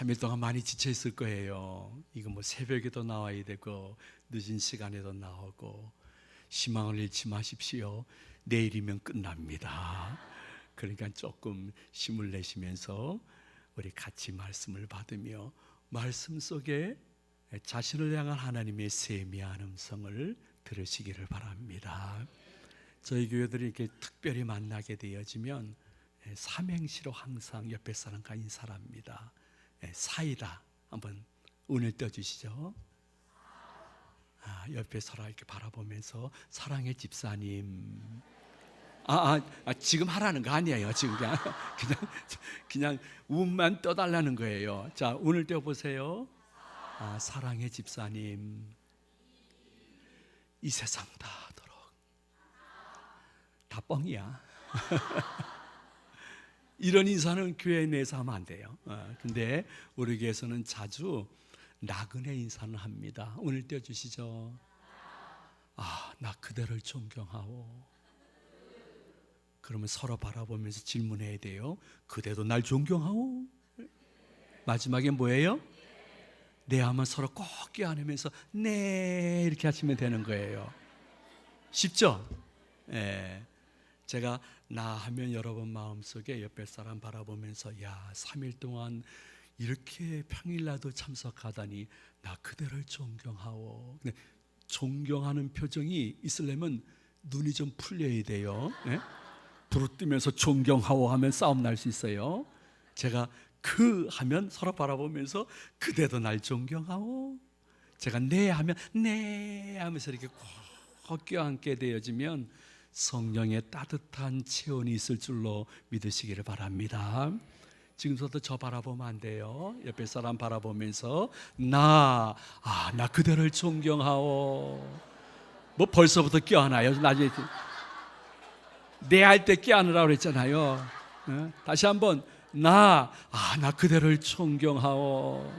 3일 동안 많이 지쳐 있을 거예요. 이거 뭐 새벽에도 나와야 되고 늦은 시간에도 나오고. 희망을 잃지 마십시오. 내일이면 끝납니다. 그러니까 조금 힘을 내시면서 우리 같이 말씀을 받으며 말씀 속에 자신을 향한 하나님의 세미한 음성을 들으시기를 바랍니다. 저희 교회들이 이렇게 특별히 만나게 되어지면 삼행시로 항상 옆에 사람과 인사를 합니다. 사이다 한번 운을 떠주시죠. 옆에 서로 이렇게 바라보면서 사랑의 집사님. 지금 하라는 거 아니에요. 지금 그냥 운만 떠달라는 거예요. 자, 운을 떼어보세요. 사랑의 집사님. 이 세상 다하도록. 다 뻥이야. 이런 인사는 교회 내에서 하면 안 돼요. 근데 우리 교회에서는 자주 나그네 인사는 합니다. 오늘 띄워주시죠. 나 그대를 존경하오. 그러면 서로 바라보면서 질문해야 돼요. 그대도 날 존경하오? 마지막에 뭐예요? 네 하면 서로 꼭 껴안으면서 네 이렇게 하시면 되는 거예요. 쉽죠? 제가 나 하면 여러분 마음속에 옆에 사람 바라보면서 3일 동안 이렇게 평일날도 참석하다니 나 그대를 존경하오. 근데 존경하는 표정이 있으려면 눈이 좀 풀려야 돼요. 부르뜨면서 존경하오 하면 싸움 날 수 있어요. 제가 그 하면 서로 바라보면서 그대도 날 존경하오. 제가 네 하면 네 하면서 이렇게 꼭 껴안게 되어지면 성령의 따뜻한 체온이 있을 줄로 믿으시기를 바랍니다. 지금부터 저 바라보면 안 돼요. 옆에 사람 바라보면서 나 그대를 존경하오. 뭐 벌써부터 껴안아요. 나중에 내 할 때 껴안으라고 그랬잖아요. 다시 한번 나 그대를 존경하오.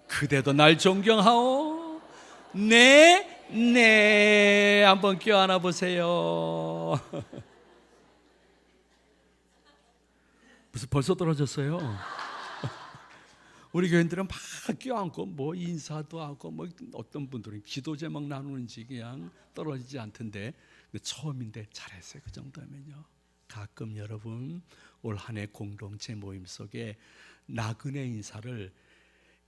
그대도 날 존경하오. 네 한번 껴안아 보세요. 무슨 벌써 떨어졌어요? 우리 교인들은 막 껴안고 뭐 인사도 하고 뭐 어떤 분들은 기도 제목 나누는지 그냥 떨어지지 않던데 처음인데 잘했어요. 그 정도면요. 가끔 여러분 올 한 해 공동체 모임 속에 나그네 인사를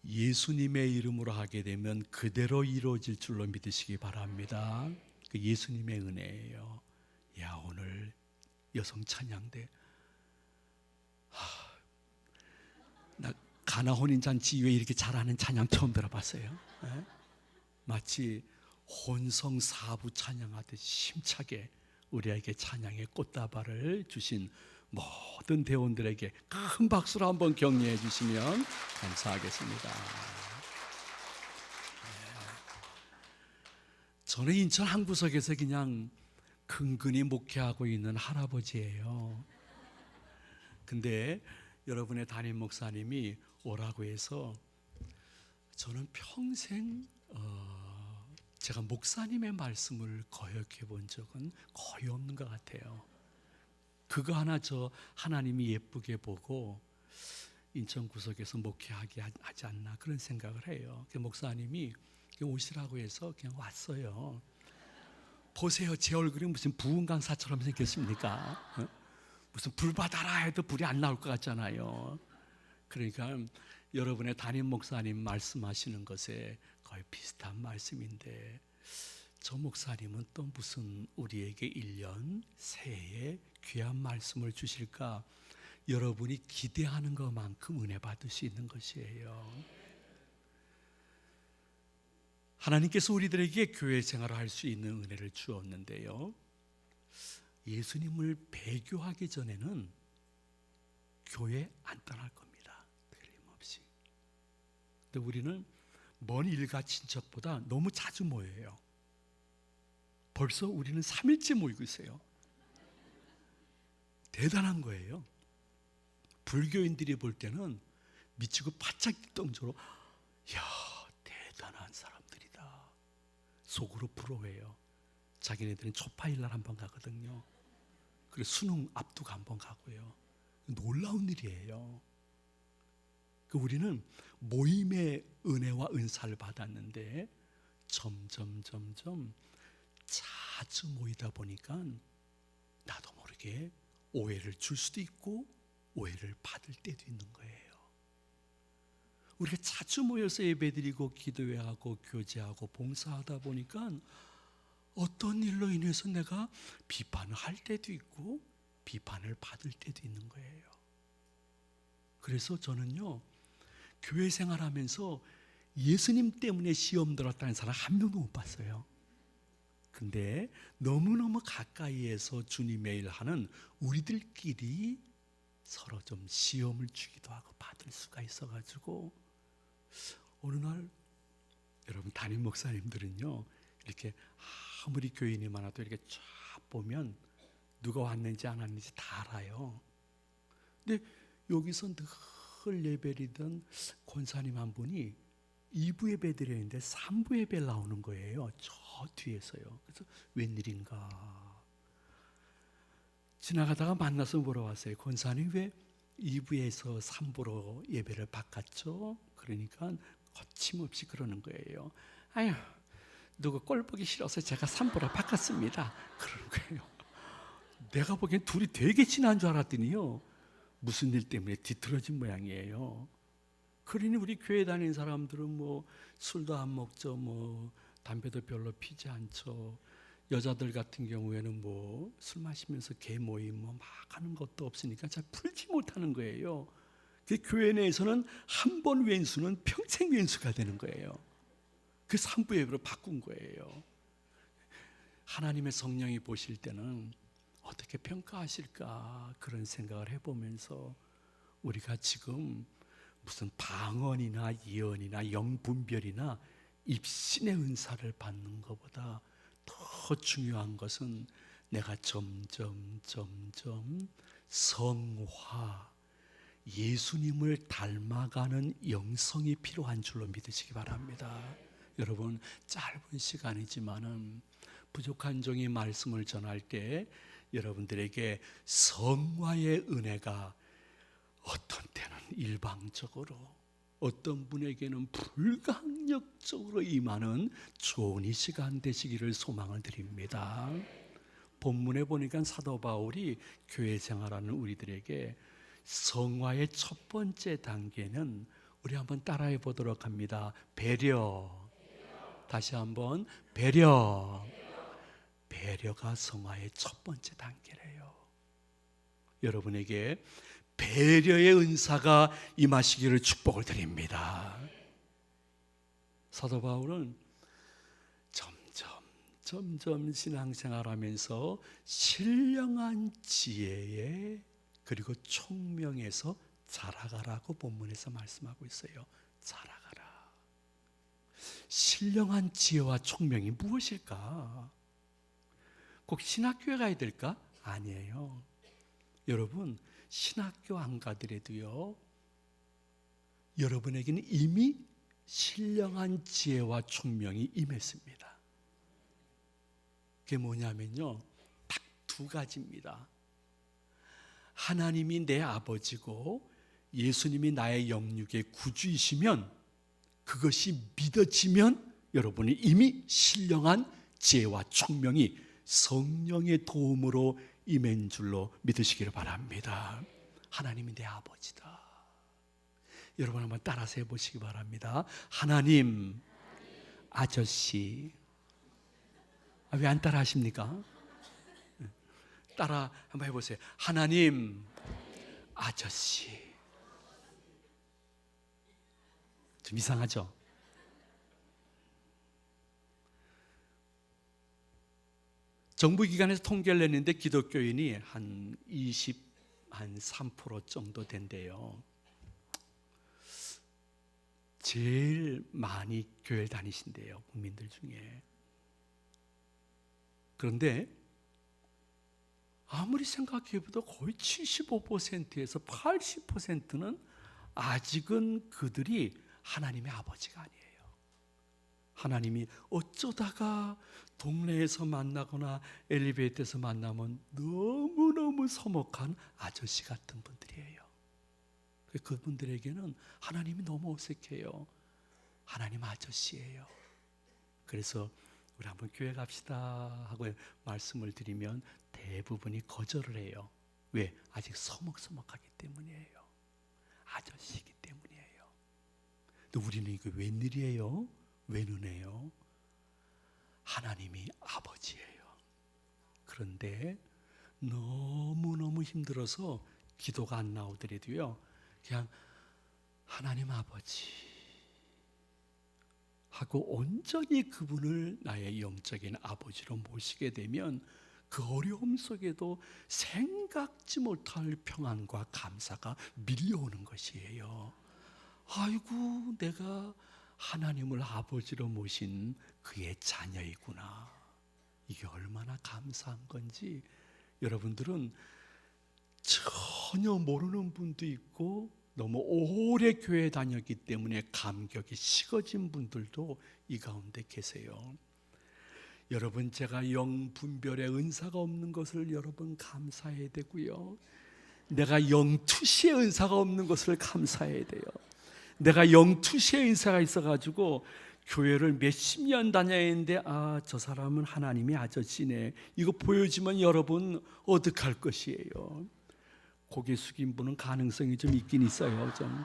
예수님의 이름으로 하게 되면 그대로 이루어질 줄로 믿으시기 바랍니다. 그 예수님의 은혜예요. 오늘 여성 찬양대 나 가나 혼인잔치 이후에 이렇게 잘하는 찬양 처음 들어봤어요. 마치 혼성 사부 찬양하듯이 힘차게 우리에게 찬양의 꽃다발을 주신 모든 대원들에게 큰 박수로 한번 격려해 주시면 감사하겠습니다. 저는 인천 한 구석에서 그냥 근근히 목회하고 있는 할아버지예요. 근데 여러분의 담임 목사님이 오라고 해서 저는 평생 제가 목사님의 말씀을 거역해 본 적은 거의 없는 것 같아요. 그거 하나 저 하나님이 예쁘게 보고 인천 구석에서 목회하게 하지 않나 그런 생각을 해요. 목사님이 오시라고 해서 그냥 왔어요. 보세요, 제 얼굴이 무슨 부흥 강사처럼 생겼습니까? 무슨 불 받아라 해도 불이 안 나올 것 같잖아요. 그러니까 여러분의 담임 목사님 말씀하시는 것에 거의 비슷한 말씀인데 저 목사님은 또 무슨 우리에게 1년 새해에 귀한 말씀을 주실까 여러분이 기대하는 것만큼 은혜 받을 수 있는 것이에요. 하나님께서 우리들에게 교회 생활을 할 수 있는 은혜를 주었는데요, 예수님을 배교하기 전에는 교회 안 떠날 겁니다. 틀림없이. 근데 우리는 먼 일가 친척보다 너무 자주 모여요. 벌써 우리는 3일째 모이고 있어요. 대단한 거예요. 불교인들이 볼 때는 미치고 바짝 뛸 정도로 대단한 사람들이다. 속으로 부러워해요. 자기네들은 초파일날 한번 가거든요. 그리고 수능 앞두고 한번 가고요. 놀라운 일이에요. 우리는 모임의 은혜와 은사를 받았는데 점점 자주 모이다 보니까 나도 모르게 오해를 줄 수도 있고 오해를 받을 때도 있는 거예요. 우리가 자주 모여서 예배드리고 기도회하고 교제하고 봉사하다 보니까 어떤 일로 인해서 내가 비판을 할 때도 있고 비판을 받을 때도 있는 거예요. 그래서 저는요, 교회 생활하면서 예수님 때문에 시험 들었다는 사람 한 명도 못 봤어요. 근데 너무너무 가까이에서 주님의 일 하는 우리들끼리 서로 좀 시험을 주기도 하고 받을 수가 있어가지고 어느 날 여러분 담임 목사님들은요, 이렇게 아무리 교인이 많아도 이렇게 쫙 보면 누가 왔는지 안 왔는지 다 알아요. 근데 여기서 늘 예배드리던 권사님 한 분이 2부 예배 드렸는데 3부 예배 나오는 거예요. 저 뒤에서요. 그래서 웬일인가 지나가다가 만나서 물어봤어요. 권사님 왜 2부에서 3부로 예배를 바꿨죠? 그러니까 거침없이 그러는 거예요. 아유, 누구 꼴 보기 싫어서 제가 3부로 바꿨습니다. 그러는 거예요. 내가 보기엔 둘이 되게 친한 줄 알았더니요, 무슨 일 때문에 뒤틀어진 모양이에요. 그러니 우리 교회 다니는 사람들은 뭐 술도 안 먹죠, 뭐 담배도 별로 피지 않죠. 여자들 같은 경우에는 뭐 술 마시면서 개 모임 뭐 막 하는 것도 없으니까 잘 풀지 못하는 거예요. 그 교회 내에서는 한 번 왼수는 평생 왼수가 되는 거예요. 그 3부 예배로 바꾼 거예요. 하나님의 성령이 보실 때는 어떻게 평가하실까 그런 생각을 해보면서 우리가 지금 무슨 방언이나 예언이나 영분별이나 입신의 은사를 받는 것보다 더 중요한 것은 내가 점점 성화, 예수님을 닮아가는 영성이 필요한 줄로 믿으시기 바랍니다. 여러분, 짧은 시간이지만은 부족한 종이 말씀을 전할 때 여러분들에게 성화의 은혜가 어떤 때는 일방적으로, 어떤 분에게는 불강력적으로 임하는 좋은 이 시간 되시기를 소망을 드립니다. 본문에 보니까 사도 바울이 교회 생활하는 우리들에게 성화의 첫 번째 단계는 우리 한번 따라해 보도록 합니다. 배려. 다시 한번 배려. 배려가 성화의 첫 번째 단계래요. 여러분에게 배려의 은사가 임하시기를 축복을 드립니다. 사도 바울은 점점 신앙생활하면서 신령한 지혜에 그리고 총명에서 자라가라고 본문에서 말씀하고 있어요. 자라가라. 신령한 지혜와 총명이 무엇일까? 꼭 신학교에 가야 될까? 아니에요. 여러분, 신학교 안 가더라도요, 여러분에게는 이미 신령한 지혜와 총명이 임했습니다. 그게 뭐냐면요, 딱 두 가지입니다. 하나님이 내 아버지고 예수님이 나의 영육의 구주이시면, 그것이 믿어지면 여러분이 이미 신령한 지혜와 총명이 성령의 도움으로 임한 줄로 믿으시기를 바랍니다. 하나님이 내 아버지다. 여러분 한번 따라서 해보시기 바랍니다. 하나님 아저씨. 왜 안 따라 하십니까? 따라 한번 해보세요. 하나님 아저씨. 좀 이상하죠? 정부기관에서 통계를 냈는데 기독교인이 한 3% 정도 된대요. 제일 많이 교회를 다니신대요, 국민들 중에. 그런데 아무리 생각해봐도 거의 75%에서 80%는 아직은 그들이 하나님의 아버지가 아니에요. 하나님이 어쩌다가 동네에서 만나거나 엘리베이터에서 만나면 너무너무 서먹한 아저씨 같은 분들이에요. 그분들에게는 하나님이 너무 어색해요. 하나님 아저씨예요. 그래서 우리 한번 교회 갑시다 하고 말씀을 드리면 대부분이 거절을 해요. 왜? 아직 서먹서먹하기 때문이에요. 아저씨이기 때문이에요. 근데 우리는 이거 웬일이에요? 웬 은혜요? 하나님이 아버지예요. 그런데 너무너무 힘들어서 기도가 안 나오더라도요, 그냥 하나님 아버지 하고 온전히 그분을 나의 영적인 아버지로 모시게 되면 그 어려움 속에도 생각지 못할 평안과 감사가 밀려오는 것이에요. 아이고, 내가 하나님을 아버지로 모신 그의 자녀이구나. 이게 얼마나 감사한 건지 여러분들은 전혀 모르는 분도 있고 너무 오래 교회 다녔기 때문에 감격이 식어진 분들도 이 가운데 계세요. 여러분, 제가 영분별의 은사가 없는 것을 여러분 감사해야 되고요, 내가 영투시의 은사가 없는 것을 감사해야 돼요. 내가 영투시의 은사가 있어가지고 교회를 몇십 년 다녀야 했는데, 저 사람은 하나님이 아저씨네, 이거 보여주면 여러분 어떡할 것이에요? 고개 숙인 분은 가능성이 좀 있긴 있어요. 좀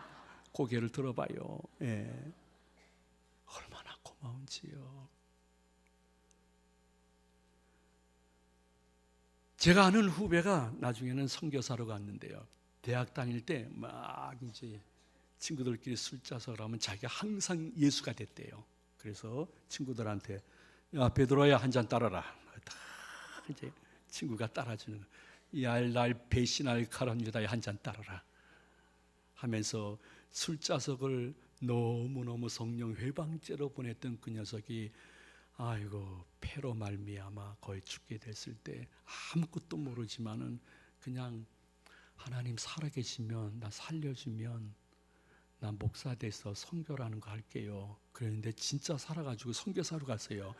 고개를 들어봐요. 예. 얼마나 고마운지요. 제가 아는 후배가 나중에는 선교사로 갔는데요, 대학 다닐 때 막 이제 친구들끼리 술 짜서 그러면 자기가 항상 예수가 됐대요. 그래서 친구들한테, 야, 베드로야 한 잔 따라라. 다 이제 친구가 따라주는 거예요. 날 배신할 가론 유다야 한 잔 따라라 하면서 술자석을 너무너무 성령 회방죄로 보냈던 그 녀석이 아이고, 폐로 말미암아 거의 죽게 됐을 때 아무것도 모르지만은 그냥 하나님 살아계시면 나 살려주면 나 목사 돼서 선교라는 거 할게요. 그랬는데 진짜 살아가지고 선교사로 갔어요.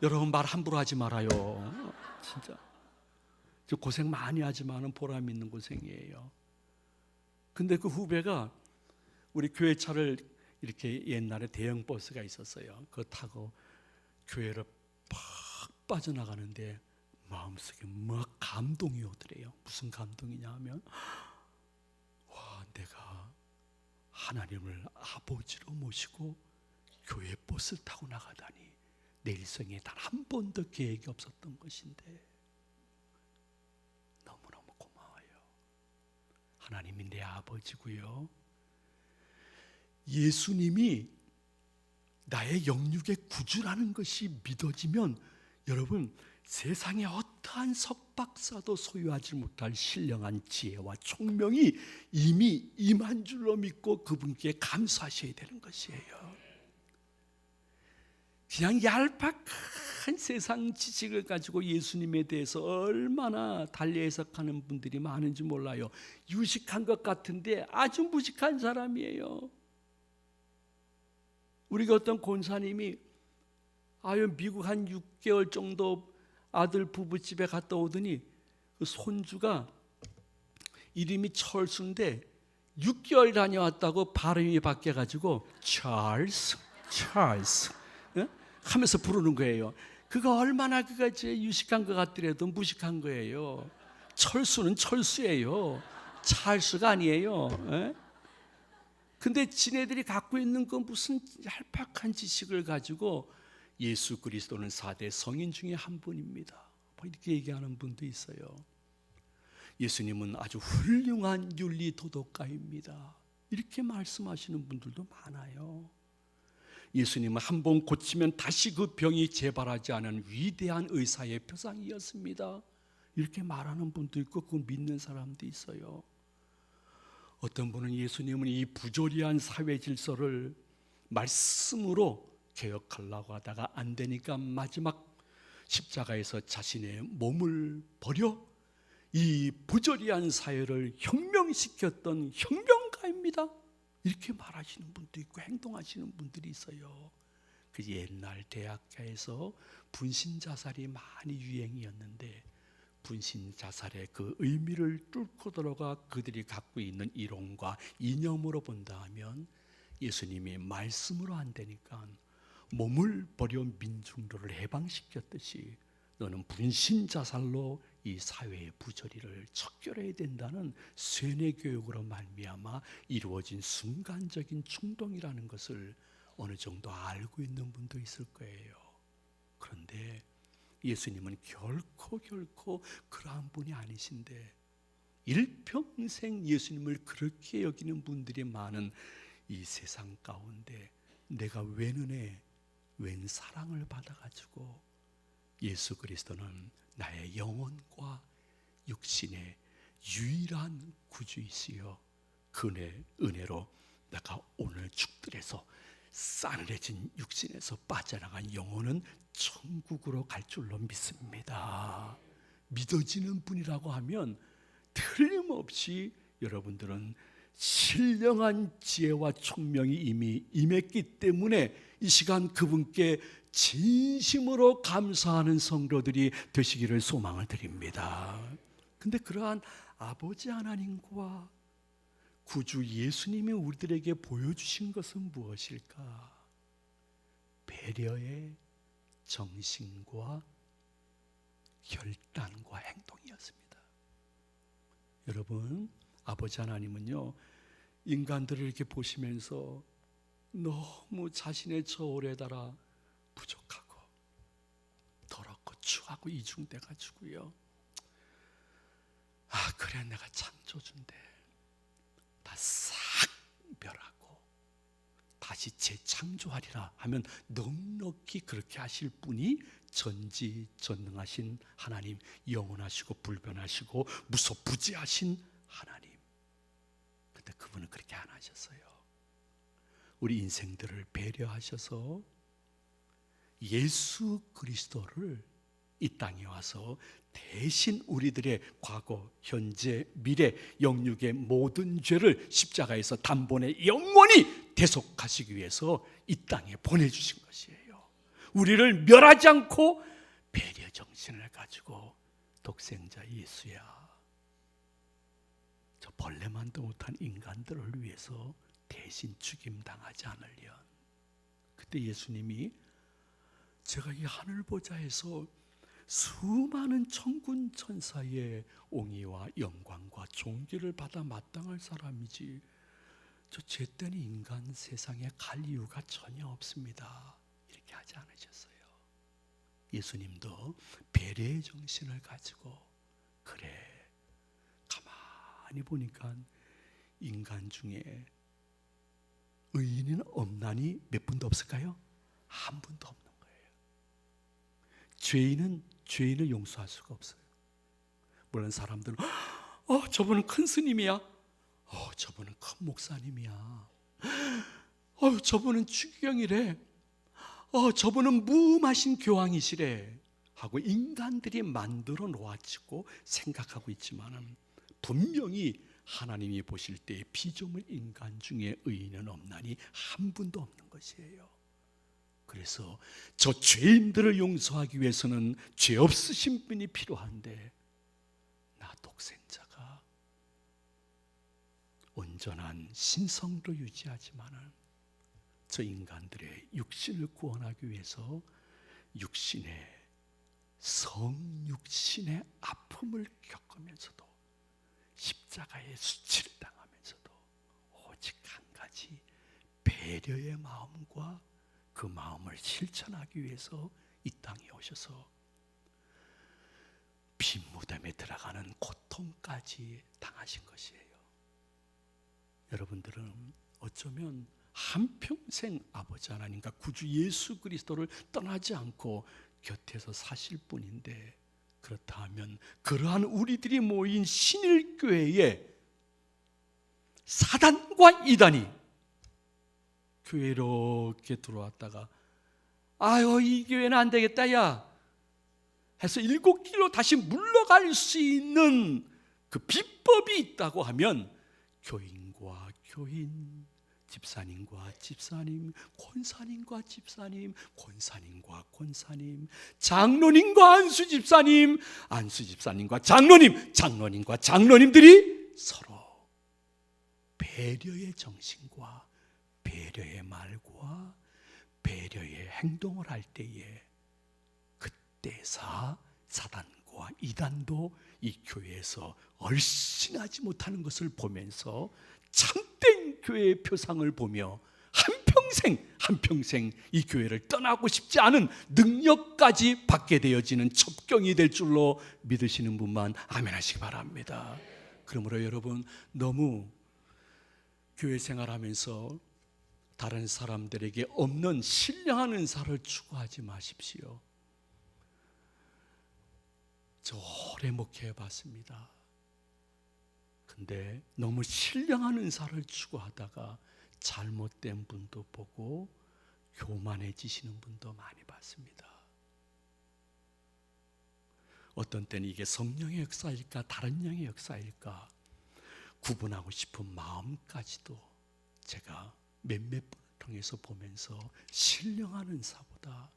여러분, 말 함부로 하지 말아요. 진짜 고생 많이 하지만은 보람 있는 고생이에요. 근데 그 후배가 우리 교회 차를 이렇게, 옛날에 대형 버스가 있었어요. 그거 타고 교회를 팍 빠져나가는데 마음속에 막 감동이 오더래요. 무슨 감동이냐 하면, 와, 내가 하나님을 아버지로 모시고 교회 버스를 타고 나가다니 내 일생에 단 한 번도 계획이 없었던 것인데 너무너무 고마워요. 하나님이 내 아버지고요, 예수님이 나의 영육의 구주라는 것이 믿어지면 여러분, 세상에 어떠한 석박사도 소유하지 못할 신령한 지혜와 총명이 이미 임한 줄로 믿고 그분께 감사하셔야 되는 것이에요. 그냥 얄팍한 세상 지식을 가지고 예수님에 대해서 얼마나 달리 해석하는 분들이 많은지 몰라요. 유식한 것 같은데 아주 무식한 사람이에요. 우리가 어떤 권사님이 미국 한 6개월 정도 아들 부부집에 갔다 오더니 그 손주가 이름이 철수인데 6개월 다녀왔다고 발음이 바뀌어가지고 찰스 하면서 부르는 거예요. 그거 얼마나 그가 유식한 것 같더라도 무식한 거예요. 철수는 철수예요. 찰스가 아니에요. 근데 지네들이 갖고 있는 건 무슨 얄팍한 지식을 가지고 예수 그리스도는 4대 성인 중에 한 분입니다, 이렇게 얘기하는 분도 있어요. 예수님은 아주 훌륭한 윤리 도덕가입니다, 이렇게 말씀하시는 분들도 많아요. 예수님은 한 번 고치면 다시 그 병이 재발하지 않은 위대한 의사의 표상이었습니다, 이렇게 말하는 분도 있고 그걸 믿는 사람도 있어요. 어떤 분은 예수님은 이 부조리한 사회 질서를 말씀으로 개혁하려고 하다가 안 되니까 마지막 십자가에서 자신의 몸을 버려 이 부조리한 사회를 혁명시켰던 혁명가입니다, 이렇게 말하시는 분도 있고 행동하시는 분들이 있어요. 그 옛날 대학가에서 분신자살이 많이 유행이었는데 분신 자살의 그 의미를 뚫고 들어가 그들이 갖고 있는 이론과 이념으로 본다 하면 예수님이 말씀으로 안 되니까 몸을 버려 민중들을 해방시켰듯이 너는 분신 자살로 이 사회의 부조리를 척결해야 된다는 세뇌 교육으로 말미암아 이루어진 순간적인 충동이라는 것을 어느 정도 알고 있는 분도 있을 거예요. 그런데 예수님은 결코 그러한 분이 아니신데 일평생 예수님을 그렇게 여기는 분들이 많은 이 세상 가운데 내가 웬 은혜, 웬 사랑을 받아가지고 예수 그리스도는 나의 영혼과 육신의 유일한 구주이시여 그 은혜로 내가 오늘 죽들에서 싸늘해진 육신에서 빠져나간 영혼은 천국으로 갈 줄로 믿습니다. 믿어지는 분이라고 하면 틀림없이 여러분들은 신령한 지혜와 총명이 이미 임했기 때문에 이 시간 그분께 진심으로 감사하는 성도들이 되시기를 소망을 드립니다. 근데 그러한 아버지 하나님과 구주 예수님이 우리들에게 보여주신 것은 무엇일까? 배려의 정신과 결단과 행동이었습니다. 여러분, 아버지 하나님은요, 인간들을 이렇게 보시면서 너무 자신의 저울에 달아 부족하고 더럽고 추하고 이중돼 가지고요, 그래 내가 창조주인데 다 싹 멸하고 다시 재창조하리라 하면 넉넉히 그렇게 하실 분이 전지전능하신 하나님, 영원하시고 불변하시고 무소부지하신 하나님. 근데 그분은 그렇게 안 하셨어요. 우리 인생들을 배려하셔서 예수 그리스도를 이 땅에 와서 대신 우리들의 과거, 현재, 미래, 영육의 모든 죄를 십자가에서 단번에 영원히 대속하시기 위해서 이 땅에 보내주신 것이에요. 우리를 멸하지 않고 배려 정신을 가지고 독생자 예수야, 저 벌레만도 못한 인간들을 위해서 대신 죽임당하지 않으련. 그때 예수님이 제가 이 하늘보좌에서 수많은 천군 천사의 옹의와 영광과 존귀를 받아 마땅할 사람이지 저 죄된 인간 세상에 갈 이유가 전혀 없습니다, 이렇게 하지 않으셨어요. 예수님도 배려의 정신을 가지고 그래, 가만히 보니까 인간 중에 의인은 없나니 몇 분도 없을까요? 한 분도 없는 거예요. 죄인을 용서할 수가 없어요. 물론 사람들은 저분은 큰 스님이야, 저분은 큰 목사님이야, 저분은 추기경이래, 저분은 무음하신 교황이시래 하고 인간들이 만들어 놓아지고 생각하고 있지만 분명히 하나님이 보실 때 피조물 인간 중에 의인은 없나니 한 분도 없는 것이에요. 그래서 저 죄인들을 용서하기 위해서는 죄 없으신 분이 필요한데 나 독생자가 온전한 신성도 유지하지만은 저 인간들의 육신을 구원하기 위해서 육신의 성육신의 아픔을 겪으면서도 십자가의 수치를 당하면서도 오직 한 가지 배려의 마음과 그 마음을 실천하기 위해서 이 땅에 오셔서 빈무덤에 들어가는 고통까지 당하신 것이에요. 여러분들은 어쩌면 한평생 아버지 하나님과 구주 예수 그리스도를 떠나지 않고 곁에서 사실 뿐인데, 그렇다면 그러한 우리들이 모인 신일교회에 사단과 이단이 교회 이렇게 들어왔다가 이 교회는 안 되겠다 야 해서 7길로 다시 물러갈 수 있는 그 비법이 있다고 하면 교인과 교인, 집사님과 집사님, 권사님과 집사님, 권사님과 권사님, 장로님과 안수 집사님, 안수 집사님과 장로님, 장로님과 장로님들이 서로 배려의 정신과 배려의 말과 배려의 행동을 할 때에 그때 사단과 이단도 이 교회에서 얼씬하지 못하는 것을 보면서 참된 교회의 표상을 보며 한평생 이 교회를 떠나고 싶지 않은 능력까지 받게 되어지는 첩경이 될 줄로 믿으시는 분만 아멘 하시기 바랍니다. 그러므로 여러분, 너무 교회 생활하면서 다른 사람들에게 없는 신령한 은사를 추구하지 마십시오. 저 오래 목회해 봤습니다. 근데 너무 신령한 은사를 추구하다가 잘못된 분도 보고 교만해지시는 분도 많이 봤습니다. 어떤 때는 이게 성령의 역사일까 다른 영의 역사일까 구분하고 싶은 마음까지도 제가 몇몇 분을 통해서 보면서 신령한 은사보다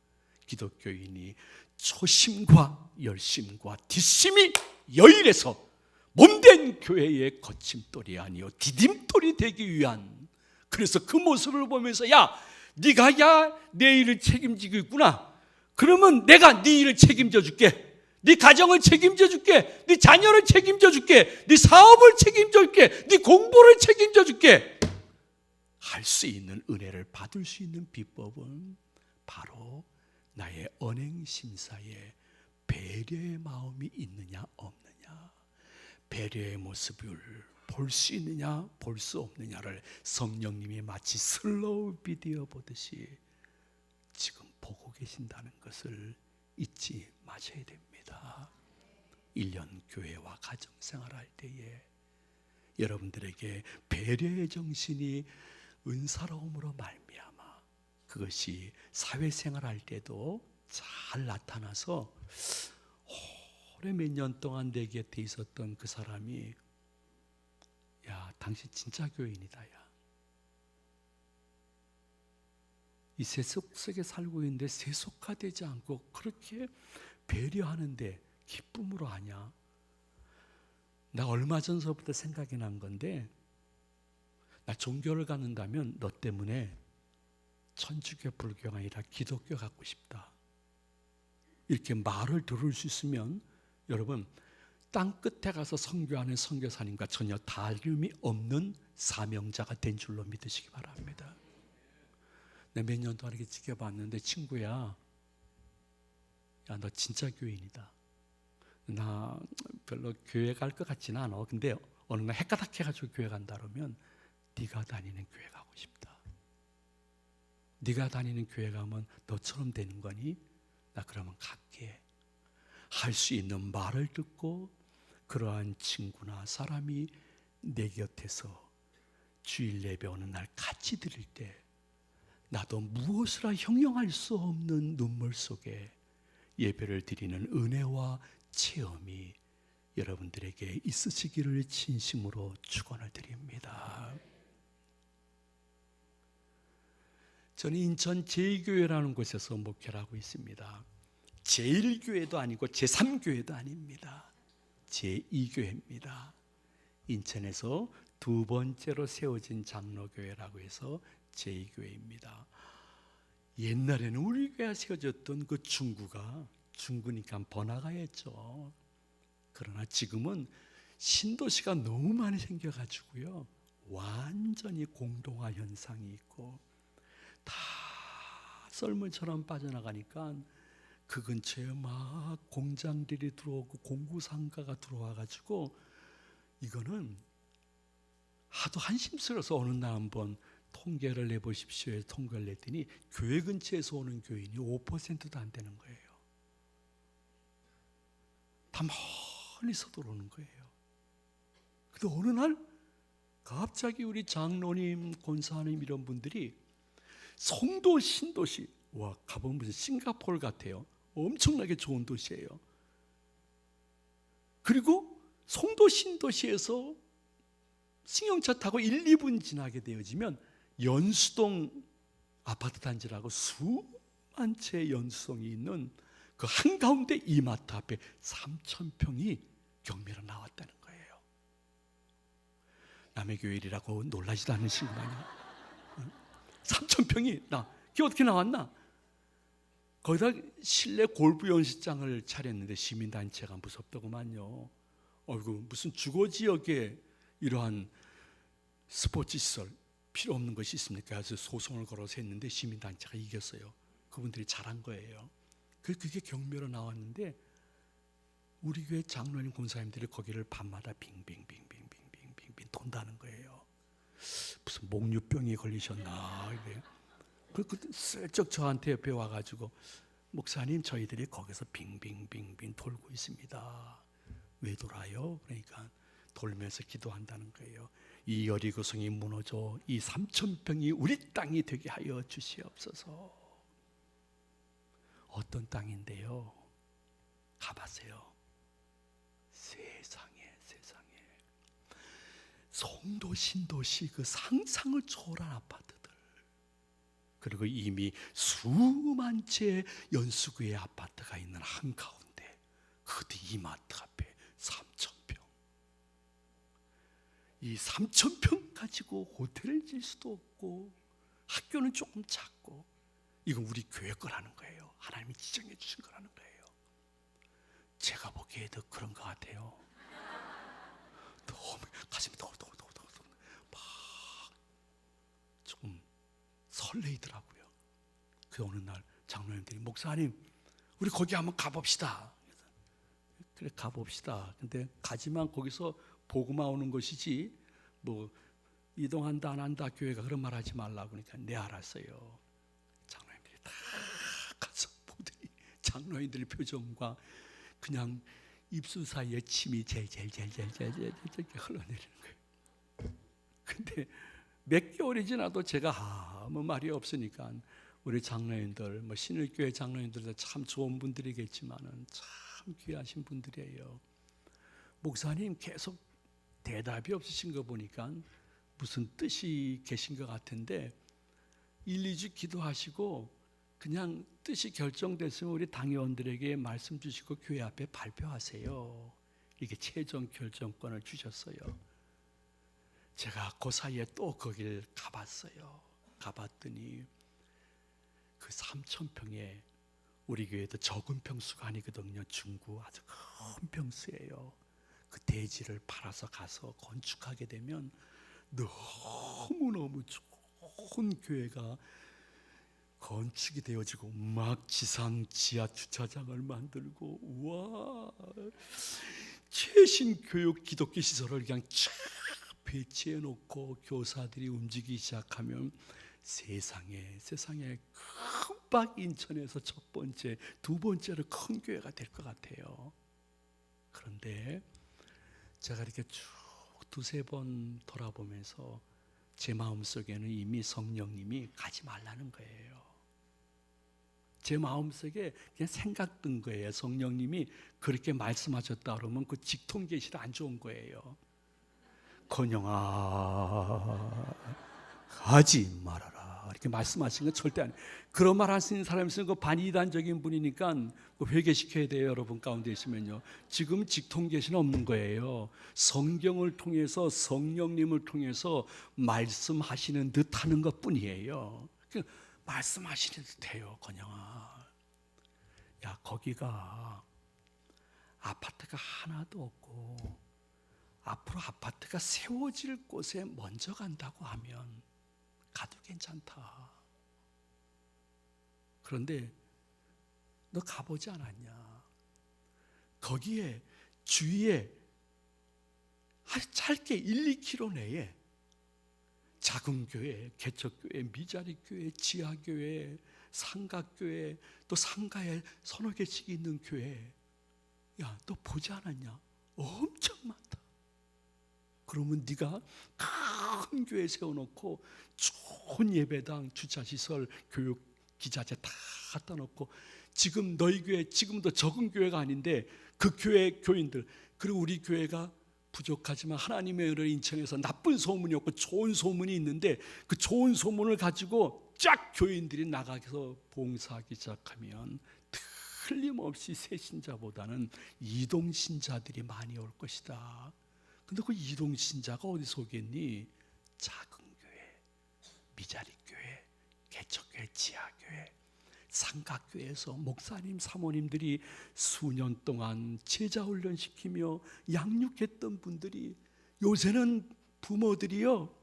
기독교인이 초심과 열심과 뒷심이 여일해서 몸된 교회의 거침돌이 아니요 디딤돌이 되기 위한, 그래서 그 모습을 보면서 야 네가 내 일을 책임지고 있구나, 그러면 내가 네 일을 책임져 줄게, 네 가정을 책임져 줄게, 네 자녀를 책임져 줄게, 네 사업을 책임져 줄게, 네 공부를 책임져 줄게 할 수 있는 은혜를 받을 수 있는 비법은 바로 나의 언행심사에 배려의 마음이 있느냐 없느냐, 배려의 모습을 볼 수 있느냐 볼 수 없느냐를 성령님이 마치 슬로우 비디오 보듯이 지금 보고 계신다는 것을 잊지 마셔야 됩니다. 1년 교회와 가정생활 할 때에 여러분들에게 배려의 정신이 은사로움으로 말미암아 그것이 사회생활 할 때도 잘 나타나서 오래 몇 년 동안 내 곁에 있었던 그 사람이 야 당신 진짜 교인이다, 야 이 세속 속에 살고 있는데 세속화되지 않고 그렇게 배려하는데 기쁨으로 하냐. 나 얼마 전서부터 생각이 난 건데, 나 종교를 갖는다면 너 때문에 천주교 불교가 아니라 기독교 갖고 싶다, 이렇게 말을 들을 수 있으면 여러분 땅 끝에 가서 선교하는 선교사님과 전혀 다름이 없는 사명자가 된 줄로 믿으시기 바랍니다. 내가 몇 년 동안 이렇게 지켜봤는데 친구야, 야 너 진짜 교인이다, 나 별로 교회 갈 것 같지는 않아, 근데 어느 날 헷가닥 해가지고 교회 간다 그러면 네가 다니는 교회 가고 싶다, 네가 다니는 교회 가면 너처럼 되는 거니? 나 그러면 갈게 할 수 있는 말을 듣고 그러한 친구나 사람이 내 곁에서 주일 예배 오는 날 같이 드릴 때 나도 무엇이라 형용할 수 없는 눈물 속에 예배를 드리는 은혜와 체험이 여러분들에게 있으시기를 진심으로 축원을 드립니다. 저는 인천 제2교회라는 곳에서 목회를 하고 있습니다. 제1교회도 아니고 제3교회도 아닙니다. 제2교회입니다. 인천에서 두 번째로 세워진 장로교회라고 해서 제2교회입니다. 옛날에는 우리 교회가 세워졌던 그 중구니까 번화가였죠. 그러나 지금은 신도시가 너무 많이 생겨가지고요, 완전히 공동화 현상이 있고 다 썰물처럼 빠져나가니까 그 근처에 막 공장들이 들어오고 공구상가가 들어와가지고 이거는 하도 한심스러워서 어느 날 한번 통계를 내보십시오. 통계를 냈더니 교회 근처에서 오는 교인이 5%도 안 되는 거예요. 다 멀리서 들어오는 거예요. 근데 어느 날 갑자기 우리 장로님, 권사님 이런 분들이 송도 신도시, 와 가보면 무슨 싱가포르 같아요. 엄청나게 좋은 도시예요. 그리고 송도 신도시에서 승용차 타고 1, 2분 지나게 되어지면 연수동 아파트 단지라고 수만 채 연수동이 있는 그 한가운데 이마트 앞에 3,000평이 경매로 나왔다는 거예요. 남의 교회 일이라고 놀라지도 않으신 거 아니야? 3,000평이 그게 어떻게 나왔나? 거기다 실내 골프 연습장을 차렸는데 시민단체가 무섭더구만요. 어이구, 무슨 주거 지역에 이러한 스포츠 시설 필요 없는 것이 있습니까? 그래서 소송을 걸어서 했는데 시민단체가 이겼어요. 그분들이 잘한 거예요. 그게 경매로 나왔는데 우리 교회 장로님 권사님들이 거기를 밤마다 빙빙빙빙빙빙빙 돈다는 거예요. 무슨 목류병이 걸리셨나 이래. 그 슬쩍 저한테 옆에 와가지고 목사님 저희들이 거기서 빙빙빙빙 돌고 있습니다. 왜 돌아요? 그러니까 돌면서 기도한다는 거예요. 이 여리고성이 무너져 이 3,000평이 우리 땅이 되게 하여 주시옵소서. 어떤 땅인데요? 가봤어요. 세상에 송도 신도시 그 상상을 초월한 아파트들, 그리고 이미 수만 채 연수구의 아파트가 있는 한가운데 그것도 이마트 앞에 3,000평. 이 3,000평 가지고 호텔을 질 수도 없고 학교는 조금 작고, 이건 우리 교회 거라는 거예요. 하나님이 지정해 주신 거라는 거예요. 제가 보기에도 그런 것 같아요. 너무 가슴이 막 조금 설레이더라고요. 그 어느 날 장로님들이 목사님 우리 거기 한번 가봅시다. 그래 가봅시다. 근데 가지만 거기서 보고만 오는 것이지 뭐 이동한다 안 한다 교회가 그런 말 하지 말라고. 그러니까 네 알았어요. 장로님들이 다 가서 보더니 장로님들 표정과 그냥 입술 사이에 침이 제일 흘러내리는 거예요. 근데 몇 개월이 지나도 제가 아무 말이 없으니까 우리 장로님들, 뭐 신일교회 장로님들도 참 좋은 분들이겠지만은 참 귀하신 분들이에요. 목사님 계속 대답이 없으신 거 보니까 무슨 뜻이 계신 것 같은데 1, 2주 기도하시고 그냥 뜻이 결정됐으면 우리 당회원들에게 말씀 주시고 교회 앞에 발표하세요. 이게 최종 결정권을 주셨어요. 제가 그 사이에 또 거길 가봤어요. 가봤더니 그 3,000평에 우리 교회도 적은 평수가 아니거든요. 중구 아주 큰 평수예요. 그 대지를 팔아서 가서 건축하게 되면 너무너무 좋은 교회가 건축이 되어지고 막 지상 지하 주차장을 만들고 우와 최신 교육 기독교 시설을 그냥 쫙 배치해 놓고 교사들이 움직이기 시작하면 세상에 금방 인천에서 첫 번째, 두 번째로 큰 교회가 될 것 같아요. 그런데 제가 이렇게 쭉 두세 번 돌아보면서 제 마음속에는 이미 성령님이 가지 말라는 거예요. 제 마음속에 그냥 생각 든 거예요. 성령님이 그렇게 말씀하셨다 그러면 그 직통계시도 안 좋은 거예요. 건영아 가지 말아라 이렇게 말씀하신 건 절대 안. 그런 말 하시는 사람이 있으면 그 반이단적인 분이니까 회개시켜야 돼요. 여러분 가운데 있으면요. 지금 직통계시는 없는 거예요. 성경을 통해서 성령님을 통해서 말씀하시는 듯 하는 것 뿐이에요. 말씀하시는 듯해요. 건영아 야 거기가 아파트가 하나도 없고 앞으로 아파트가 세워질 곳에 먼저 간다고 하면 가도 괜찮다. 그런데 너 가보지 않았냐? 거기에 주위에 아주 짧게 1, 2km 내에 작은 교회, 개척교회, 미자리교회, 지하교회, 상가교회, 또 상가에 서너 개씩 있는 교회. 야, 너 보지 않았냐? 엄청 많다. 그러면 네가 큰 교회 세워놓고 좋은 예배당, 주차시설, 교육, 기자재 다 갖다 놓고 지금 너희 교회 지금도 적은 교회가 아닌데 그 교회 교인들 그리고 우리 교회가 부족하지만 하나님의 은혜를 인천에서 나쁜 소문이 없고 좋은 소문이 있는데 그 좋은 소문을 가지고 쫙 교인들이 나가서 봉사하기 시작하면 틀림없이 새신자보다는 이동신자들이 많이 올 것이다. 근데 그 이동신자가 어디서 오겠니? 작은 교회, 미자립교회, 개척교회, 지하교회, 삼각교회에서 목사님, 사모님들이 수년 동안 제자훈련 시키며 양육했던 분들이, 요새는 부모들이요,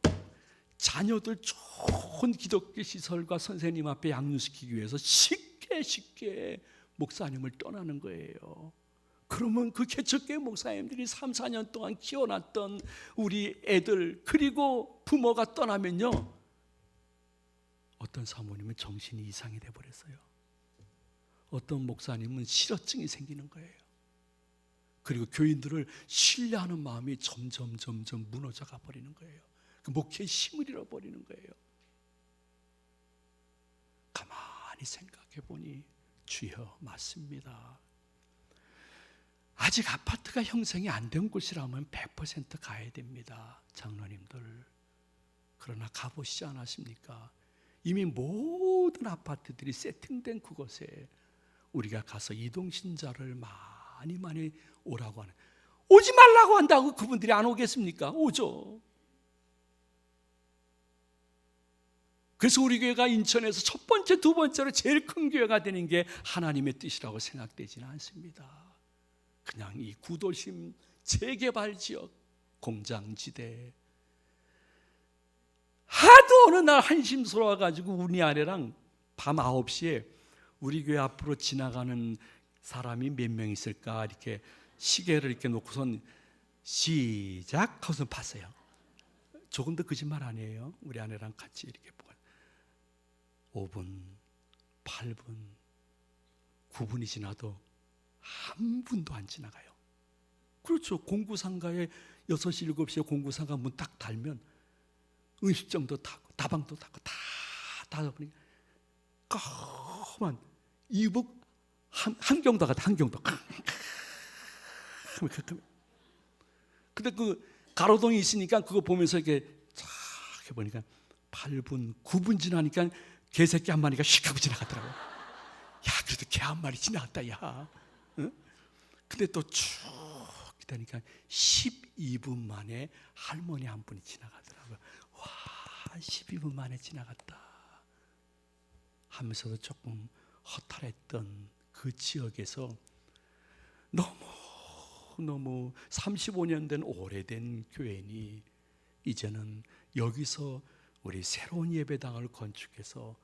자녀들 좋은 기독교 시설과 선생님 앞에 양육시키기 위해서 쉽게 목사님을 떠나는 거예요. 그러면 그 개척교회 목사님들이 3, 4년 동안 키워놨던 우리 애들, 그리고 부모가 떠나면요, 어떤 사모님은 정신이 이상이 돼버렸어요. 어떤 목사님은 실어증이 생기는 거예요. 그리고 교인들을 신뢰하는 마음이 점점 무너져 가버리는 거예요. 그 목회의 힘을 잃어버리는 거예요. 가만히 생각해 보니 주여, 맞습니다. 아직 아파트가 형성이 안 된 곳이라면 100% 가야 됩니다, 장로님들. 그러나 가보시지 않았습니까? 이미 모든 아파트들이 세팅된 그곳에 우리가 가서 이동신자를 많이 오라고 하는, 오지 말라고 한다고 그분들이 안 오겠습니까? 오죠. 그래서 우리 교회가 인천에서 첫 번째, 두 번째로 제일 큰 교회가 되는 게 하나님의 뜻이라고 생각되지는 않습니다. 그냥 이 구도심 재개발 지역, 공장지대, 하도 어느 날 한심스러워가지고 우리 아내랑 밤 9시에 우리 교회 앞으로 지나가는 사람이 몇 명 있을까 이렇게 시계를 이렇게 놓고선 시작 하고서 봤어요. 조금 더 거짓말 아니에요. 우리 아내랑 같이 이렇게 보고 5분, 8분, 9분이 지나도 한 분도 안 지나가요. 그렇죠. 공구상가에 6시, 7시에 공구상가 문 딱 달면 음식점도 닫고 다방도 닫고 다 닫아버리니까 까만 이북 한경도 같아. 한경도. 근데 그 가로등이 있으니까 그거 보면서 이렇게 쫙 해보니까 8분, 9분 지나니까 개새끼 한 마리가 휙 하고 지나가더라고요. 야, 그래도 개 한 마리 지나갔다, 야. 응? 근데 또 쭉 기다리니까 12분 만에 할머니 한 분이 지나가더라고요. 와, 12분 만에 지나갔다 하면서도 조금 허탈했던 그 지역에서 너무 35년 된 오래된 교회니 이제는 여기서 우리 새로운 예배당을 건축해서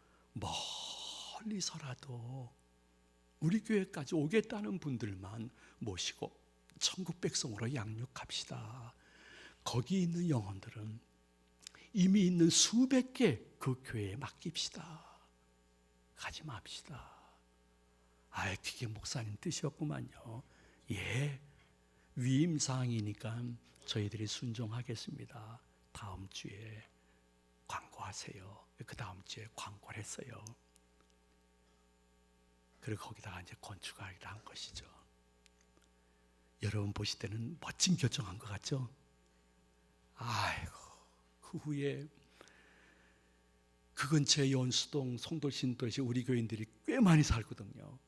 멀리서라도 우리 교회까지 오겠다는 분들만 모시고 천국 백성으로 양육합시다. 거기 있는 영혼들은 이미 있는 수백 개 그 교회에 맡깁시다. 가지 맙시다. 아이, 그게 목사님 뜻이었구만요. 예, 위임사항이니까 저희들이 순종하겠습니다. 다음 주에 광고하세요. 그 다음 주에 광고를 했어요. 그리고 거기다가 이제 건축하기로 한 것이죠. 여러분 보실 때는 멋진 결정한 것 같죠? 아이고, 그 후에 그 근처에 연수동, 송도신도시 우리 교인들이 꽤 많이 살거든요.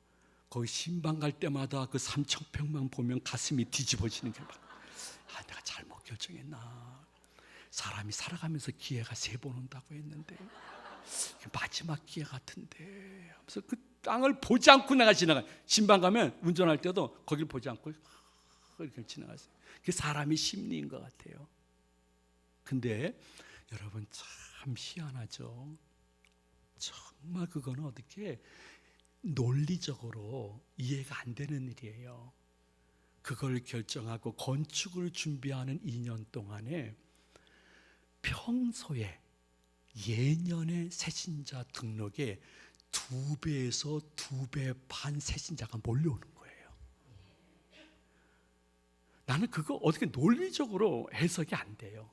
거기 신방 갈 때마다 그 3,000평만 보면 가슴이 뒤집어지는 게 막, 내가 잘못 결정했나. 사람이 살아가면서 기회가 3번 온다고 했는데 마지막 기회 같은데 하면서 그 땅을 보지 않고 내가 지나가. 신방 가면 운전할 때도 거길 보지 않고 이렇게 지나갔어요. 그게 사람이 심리인 것 같아요. 근데 여러분 참 희한하죠. 정말 그거는 어떻게 논리적으로 이해가 안 되는 일이에요. 그걸 결정하고 건축을 준비하는 2년 동안에 평소에 예년의 새신자 등록에 2배에서 2배 반 새신자가 몰려오는 거예요. 나는 그거 어떻게 논리적으로 해석이 안 돼요.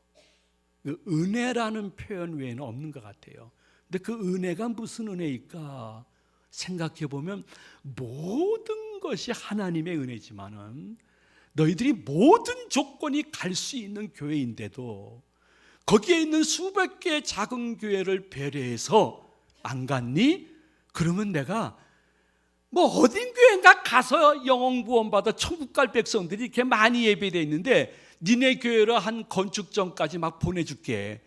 그 은혜라는 표현 외에는 없는 것 같아요. 근데 그 은혜가 무슨 은혜일까 생각해 보면 모든 것이 하나님의 은혜지만은 너희들이 모든 조건이 갈 수 있는 교회인데도 거기에 있는 수백 개의 작은 교회를 배려해서 안 갔니? 그러면 내가 뭐 어딘 교회인가 가서 영혼 구원받아 천국 갈 백성들이 이렇게 많이 예배되어 있는데 니네 교회로 한 건축정까지 막 보내줄게.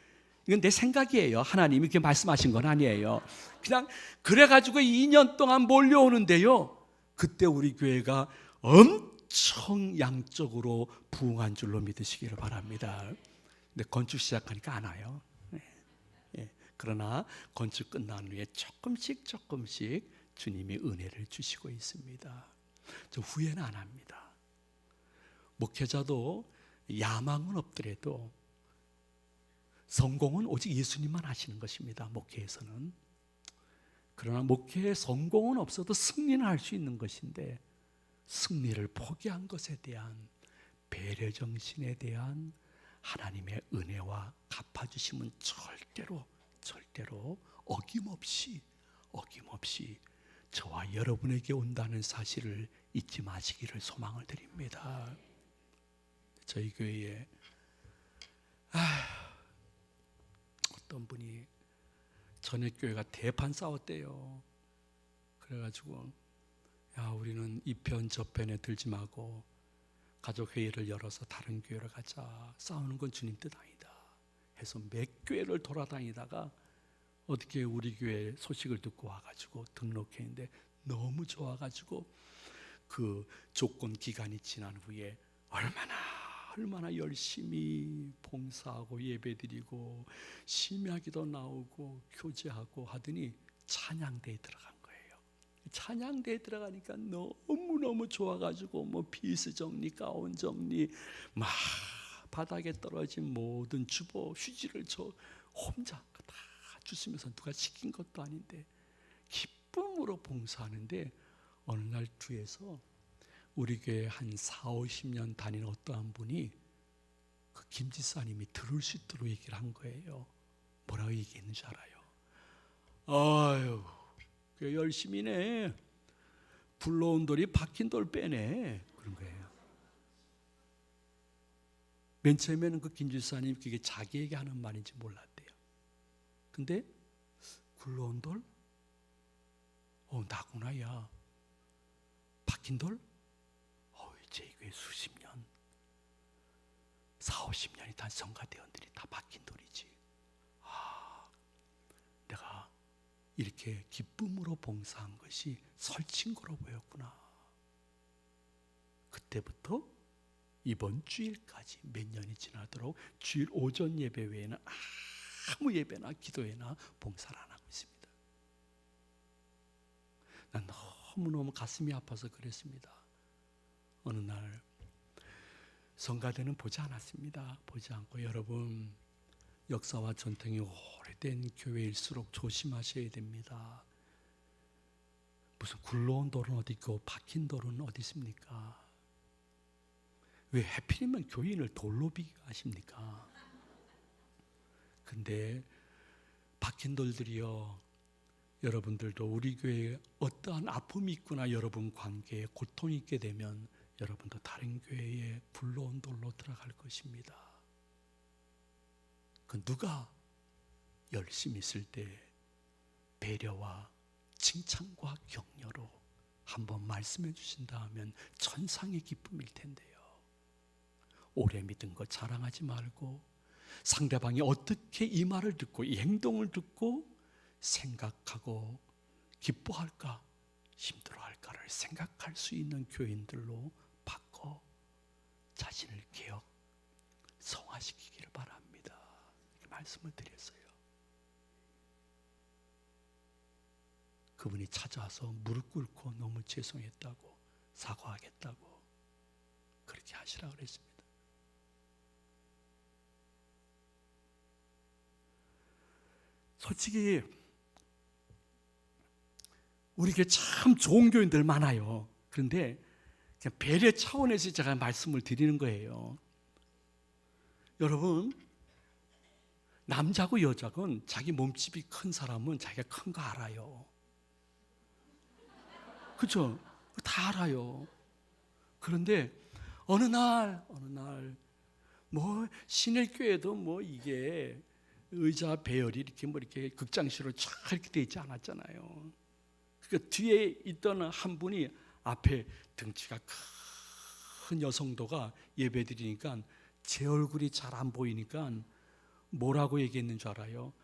이건 내 생각이에요. 하나님이 그렇게 말씀하신 건 아니에요. 그냥 그래가지고 2년 동안 몰려오는데요, 그때 우리 교회가 엄청 양적으로 부흥한 줄로 믿으시기를 바랍니다. 근데 건축 시작하니까 안 와요. 그러나 건축 끝난 후에 조금씩 주님이 은혜를 주시고 있습니다. 저 후회는 안 합니다. 목회자도 야망은 없더라도 성공은 오직 예수님만 하시는 것입니다. 목회에서는. 그러나 목회에 성공은 없어도 승리는 할 수 있는 것인데, 승리를 포기한 것에 대한 배려 정신에 대한 하나님의 은혜와 갚아주심은 절대로 어김없이 저와 여러분에게 온다는 사실을 잊지 마시기를 소망을 드립니다. 저희 교회에 어떤 분이 전에 교회가 대판 싸웠대요. 그래가지고 우리는 이 편 저 편에 들지 말고 가족회의를 열어서 다른 교회로 가자. 싸우는 건 주님 뜻 아니다 해서 몇 교회를 돌아다니다가 어떻게 우리 교회 소식을 듣고 와가지고 등록했는데 너무 좋아가지고 그 조건 기간이 지난 후에 얼마나 열심히 봉사하고 예배드리고 심야기도 나오고 교제하고 하더니 찬양대에 들어간 거예요. 찬양대에 들어가니까 너무너무 좋아가지고 뭐 피스 정리, 가운 정리, 막 바닥에 떨어진 모든 주보 휴지를 저 혼자 다 주시면서 누가 시킨 것도 아닌데 기쁨으로 봉사하는데, 어느 날 뒤에서 우리 교회 한 40-50년 다니는 어떠한 분이 그 김지사님이 들을 수 있도록 얘기를 한 거예요. 뭐라고 얘기했는 줄 알아요? 아유, 그 열심히네. 굴러온 돌이 박힌 돌 빼네. 그런 거예요. 맨 처음에는 그 김지사님 그게 자기에게 하는 말인지 몰랐대요. 근데 굴러온 돌? 나구나. 야, 박힌 돌? 제 교회 수십 년, 40-50년이 단 성가대원들이 다 박힌 돌이지. 내가 이렇게 기쁨으로 봉사한 것이 설친거로 보였구나. 그때부터 이번 주일까지 몇 년이 지나도록 주일 오전 예배 외에는 아무 예배나 기도회나 봉사를 안 하고 있습니다. 난 너무너무 가슴이 아파서 그랬습니다. 어느 날 성가대는 보지 않았습니다. 보지 않고, 여러분 역사와 전통이 오래된 교회일수록 조심하셔야 됩니다. 무슨 굴러온 돌은 어디 있고 박힌 돌은 어디 있습니까? 왜 하필이면 교인을 돌로 비교하십니까? 근데 박힌 돌들이요, 여러분들도 우리 교회에 어떠한 아픔이 있구나, 여러분 관계에 고통이 있게 되면 여러분도 다른 교회에 굴러온 돌로 들어갈 것입니다. 그 누가 열심히 있을 때 배려와 칭찬과 격려로 한번 말씀해 주신다 하면 천상의 기쁨일 텐데요. 오래 믿은 것 자랑하지 말고 상대방이 어떻게 이 말을 듣고 이 행동을 듣고 생각하고 기뻐할까 힘들어할까를 생각할 수 있는 교인들로 바꿔 자신을 개혁 성화시키기를 바랍니다. 이렇게 말씀을 드렸어요. 그분이 찾아와서 무릎 꿇고 너무 죄송했다고, 사과하겠다고 그렇게 하시라고 그랬습니다. 솔직히 우리 교회 참 좋은 교인들 많아요. 그런데 그냥 배려 차원에서 제가 말씀을 드리는 거예요. 여러분, 남자고 여자건 자기 몸집이 큰 사람은 자기가 큰 거 알아요. 그렇죠? 다 알아요. 그런데 어느 날 뭐 신일교회도 뭐 이게 의자 배열이 이렇게 뭐 이렇게 극장식으로 쫙 이렇게 돼 있지 않았잖아요. 그 뒤에 있던 한 분이 앞에 등치가 큰 여성도가 예배 드리니까 제 얼굴이 잘 안 보이니까 뭐라고 얘기했는 줄 알아요?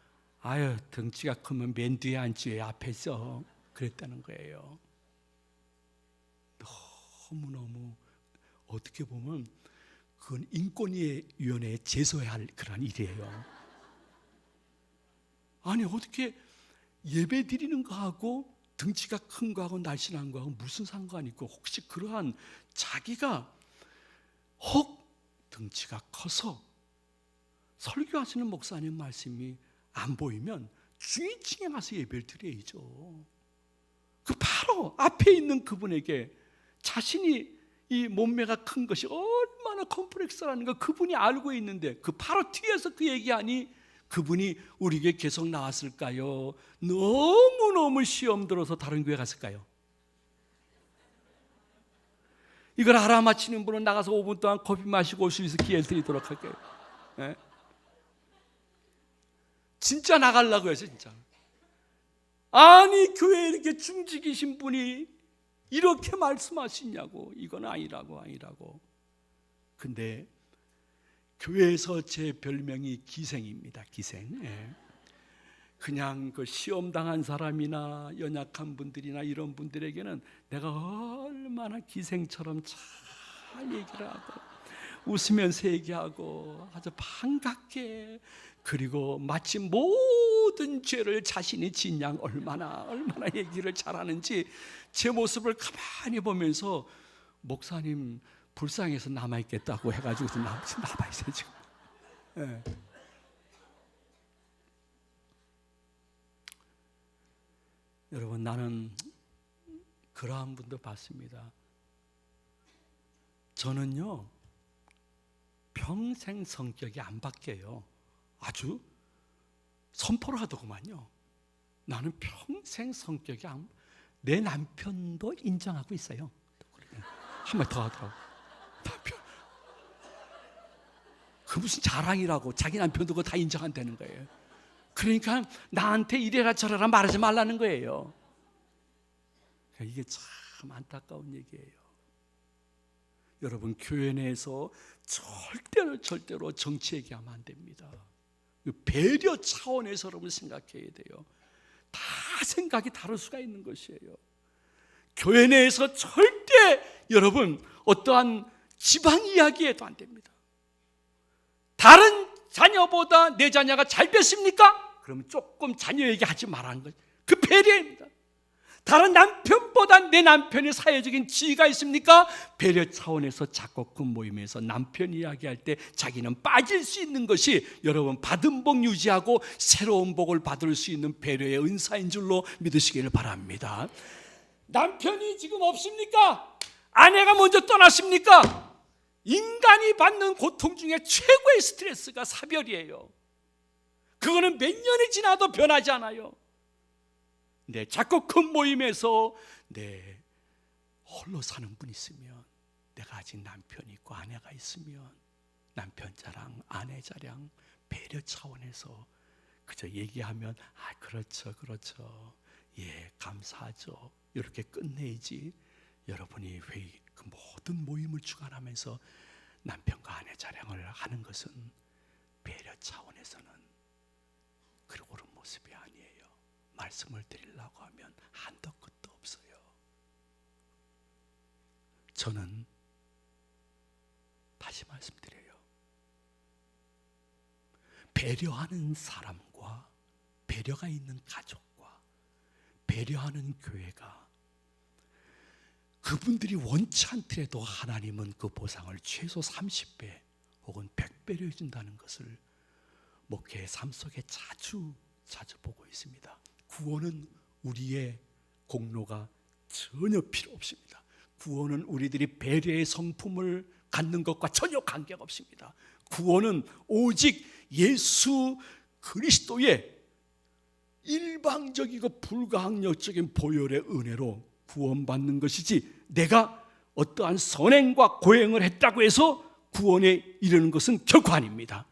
아유, 등치가 크면 맨 뒤에 앉지 왜 앞에 있어? 그랬다는 거예요. 너무너무 어떻게 보면 그건 인권위원회에 제소해야 할 그런 일이에요. 아니 어떻게 예배 드리는 거하고 등치가 큰 거하고 날씬한 거하고 무슨 상관이 있고, 혹시 그러한 자기가 혹 등치가 커서 설교하시는 목사님 말씀이 안 보이면 주인층에 가서 예배를 드려야죠. 그 바로 앞에 있는 그분에게 자신이 이 몸매가 큰 것이 얼마나 컴플렉스라는 거 그분이 알고 있는데, 그 바로 뒤에서 그 얘기하니 그분이 우리에게 계속 나왔을까요? 너무너무 시험 들어서 다른 교회 갔을까요? 이걸 알아맞히는 분은 나가서 5분 동안 커피 마시고 올 수 있어 기회를 드리도록 할게요. 네? 진짜 나가려고 해서 진짜. 아니 교회에 이렇게 중직이신 분이 이렇게 말씀하시냐고. 이건 아니라고. 근데 교회에서 제 별명이 기생입니다. 기생. 예. 그냥 그 시험 당한 사람이나 연약한 분들이나 이런 분들에게는 내가 얼마나 기생처럼 잘 얘기를 하고 웃으면서 얘기하고 아주 반갑게, 그리고 마치 모든 죄를 자신이 진 양 얼마나 얘기를 잘하는지 제 모습을 가만히 보면서 목사님 불쌍해서 남아있겠다고 해가지고 남아있어요 지금. 네. 여러분, 나는 그러한 분도 봤습니다. 저는요 평생 성격이 안 바뀌어요. 아주 선포를 하더구만요. 나는 평생 성격이 내 남편도 인정하고 있어요. 한 번 더 하더라고. 남편. 그 무슨 자랑이라고. 자기 남편도 그거 다 인정한다는 거예요. 그러니까 나한테 이래라 저래라 말하지 말라는 거예요. 이게 참 안타까운 얘기예요. 여러분, 교회 내에서 절대로 정치 얘기하면 안 됩니다. 배려 차원에서 여러분 생각해야 돼요. 다 생각이 다를 수가 있는 것이에요. 교회 내에서 절대 여러분 어떠한 지방 이야기해도 안 됩니다. 다른 자녀보다 내 자녀가 잘 됐습니까? 그러면 조금 자녀 얘기하지 말라는 거예요. 그 배려입니다. 다른 남편보다 내 남편이 사회적인 지위가 있습니까? 배려 차원에서 작곡금 모임에서 남편 이야기할 때 자기는 빠질 수 있는 것이 여러분 받은 복 유지하고 새로운 복을 받을 수 있는 배려의 은사인 줄로 믿으시기를 바랍니다. 남편이 지금 없습니까? 아내가 먼저 떠났습니까? 인간이 받는 고통 중에 최고의 스트레스가 사별이에요. 그거는 몇 년이 지나도 변하지 않아요. 내 작고 큰 모임에서 내 홀로 사는 분 있으면, 내가 아직 남편이 있고 아내가 있으면 남편 자랑, 아내 자랑, 배려 차원에서 그저 얘기하면 그렇죠, 예, 감사하죠, 이렇게 끝내야지. 여러분이 회의 그 모든 모임을 주관하면서 남편과 아내 자랑을 하는 것은 배려 차원에서는 그리 옳은 모습이 아니에요. 말씀을 드리려고 하면 한도 끝도 없어요. 저는 다시 말씀드려요. 배려하는 사람과 배려가 있는 가족과 배려하는 교회가, 그분들이 원치 않더라도 하나님은 그 보상을 최소 30배 혹은 100배로 해준다는 것을 목회의 삶 속에 자주 보고 있습니다. 구원은 우리의 공로가 전혀 필요 없습니다. 구원은 우리들이 배려의 성품을 갖는 것과 전혀 관계가 없습니다. 구원은 오직 예수 그리스도의 일방적이고 불가항력적인 보혈의 은혜로 구원받는 것이지, 내가 어떠한 선행과 고행을 했다고 해서 구원에 이르는 것은 결코 아닙니다.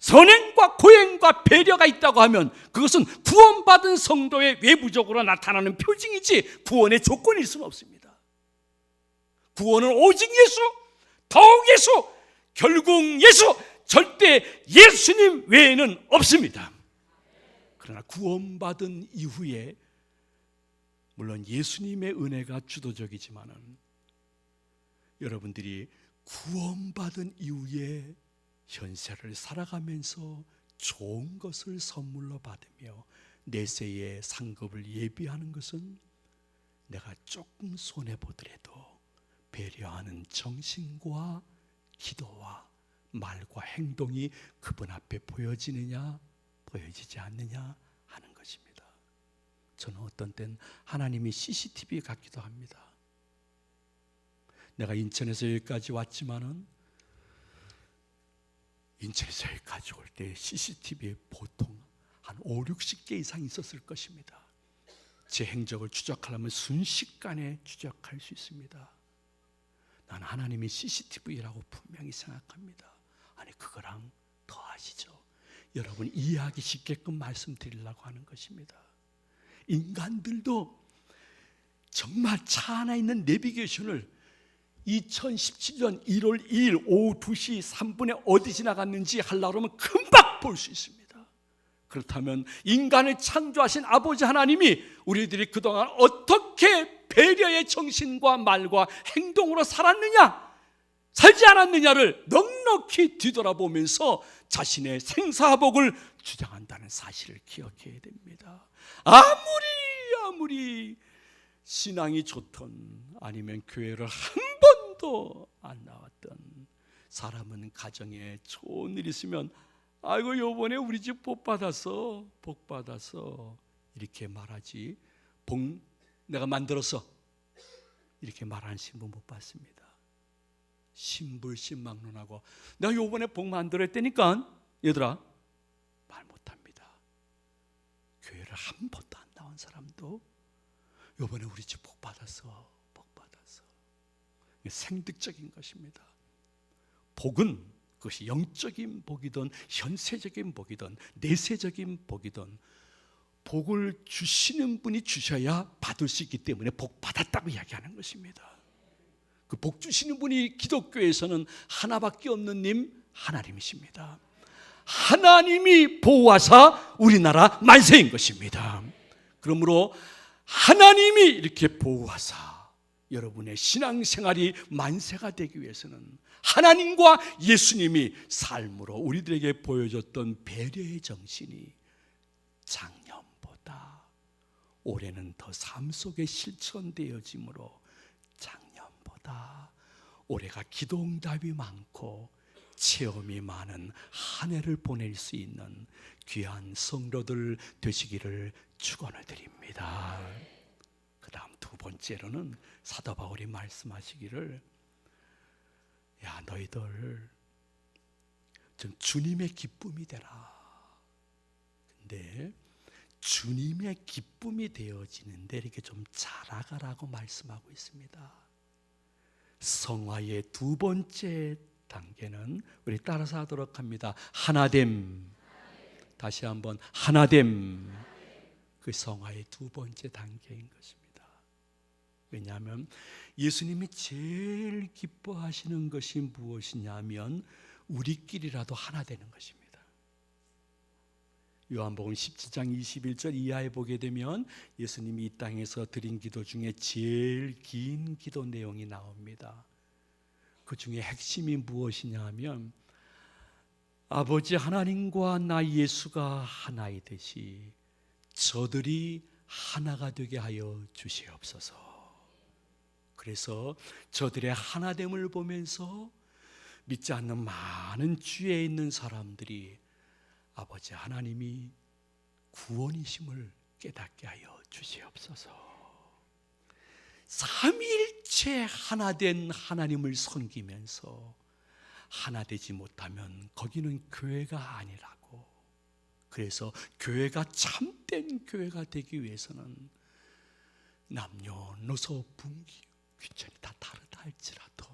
선행과 고행과 배려가 있다고 하면 그것은 구원받은 성도의 외부적으로 나타나는 표징이지 구원의 조건일 수는 없습니다. 구원은 오직 예수, 더욱 예수, 결국 예수, 절대 예수님 외에는 없습니다. 그러나 구원받은 이후에 물론 예수님의 은혜가 주도적이지만은 여러분들이 구원받은 이후에 현세를 살아가면서 좋은 것을 선물로 받으며 내세의 상급을 예비하는 것은 내가 조금 손해보더라도 배려하는 정신과 기도와 말과 행동이 그분 앞에 보여지느냐 보여지지 않느냐 하는 것입니다. 저는 어떤 땐 하나님이 CCTV 같기도 합니다. 내가 인천에서 여기까지 왔지만은 인천에서 여기까지 올 때 CCTV에 보통 한 5, 60개 이상 있었을 것입니다. 제 행적을 추적하려면 순식간에 추적할 수 있습니다. 난 하나님이 CCTV라고 분명히 생각합니다. 아니 그거랑 더 하시죠. 여러분 이해하기 쉽게끔 말씀드리려고 하는 것입니다. 인간들도 정말 차 안에 있는 내비게이션을 2017년 1월 2일 오후 2시 3분에 어디 지나갔는지 하려고 하면 금방 볼 수 있습니다. 그렇다면 인간을 창조하신 아버지 하나님이 우리들이 그동안 어떻게 배려의 정신과 말과 행동으로 살았느냐, 살지 않았느냐를 넉넉히 뒤돌아보면서 자신의 생사복을 주장한다는 사실을 기억해야 됩니다. 아무리 신앙이 좋던 아니면 교회를 한 번도 안 나왔던 사람은 가정에 좋은 일 있으면 아이고 요번에 우리 집 복 받았어 이렇게 말하지 복 내가 만들었어 이렇게 말하는 신부 못 봤습니다. 신불신망론하고 내가 요번에 복 만들었다니까 얘들아 말 못합니다. 교회를 한 번도 안 나온 사람도 요번에 우리 집 복 받았어. 생득적인 것입니다. 복은 그것이 영적인 복이든 현세적인 복이든 내세적인 복이든 복을 주시는 분이 주셔야 받을 수 있기 때문에 복 받았다고 이야기하는 것입니다. 그 복 주시는 분이 기독교에서는 하나밖에 없는 님 하나님이십니다. 하나님이 보호하사 우리나라 만세인 것입니다. 그러므로 하나님이 이렇게 보호하사 여러분의 신앙생활이 만세가 되기 위해서는 하나님과 예수님이 삶으로 우리들에게 보여줬던 배려의 정신이 작년보다 올해는 더 삶 속에 실천되어지므로 작년보다 올해가 기도응답이 많고 체험이 많은 한 해를 보낼 수 있는 귀한 성도들 되시기를 축원을 드립니다. 그 다음 두 번째로는 사도 바울이 말씀하시기를 야 너희들 좀 주님의 기쁨이 되라. 근데 주님의 기쁨이 되어지는데 이렇게 좀 자라가라고 말씀하고 있습니다. 성화의 두 번째 단계는 우리 따라서 하도록 합니다. 하나됨. 다시 한번 하나됨. 그 성화의 두 번째 단계인 것입니다. 왜냐하면 예수님이 제일 기뻐하시는 것이 무엇이냐면 우리끼리라도 하나 되는 것입니다. 요한복음 17장 21절 이하에 보게 되면 예수님이 이 땅에서 드린 기도 중에 제일 긴 기도 내용이 나옵니다. 그 중에 핵심이 무엇이냐 하면 아버지 하나님과 나 예수가 하나이듯이 저들이 하나가 되게 하여 주시옵소서. 그래서 저들의 하나됨을 보면서 믿지 않는 많은 주위에 있는 사람들이 아버지 하나님이 구원이심을 깨닫게 하여 주시옵소서. 삼위일체 하나된 하나님을 섬기면서 하나 되지 못하면 거기는 교회가 아니라고. 그래서 교회가 참된 교회가 되기 위해서는 남녀노소 분기 귀천이 다 다르다 할지라도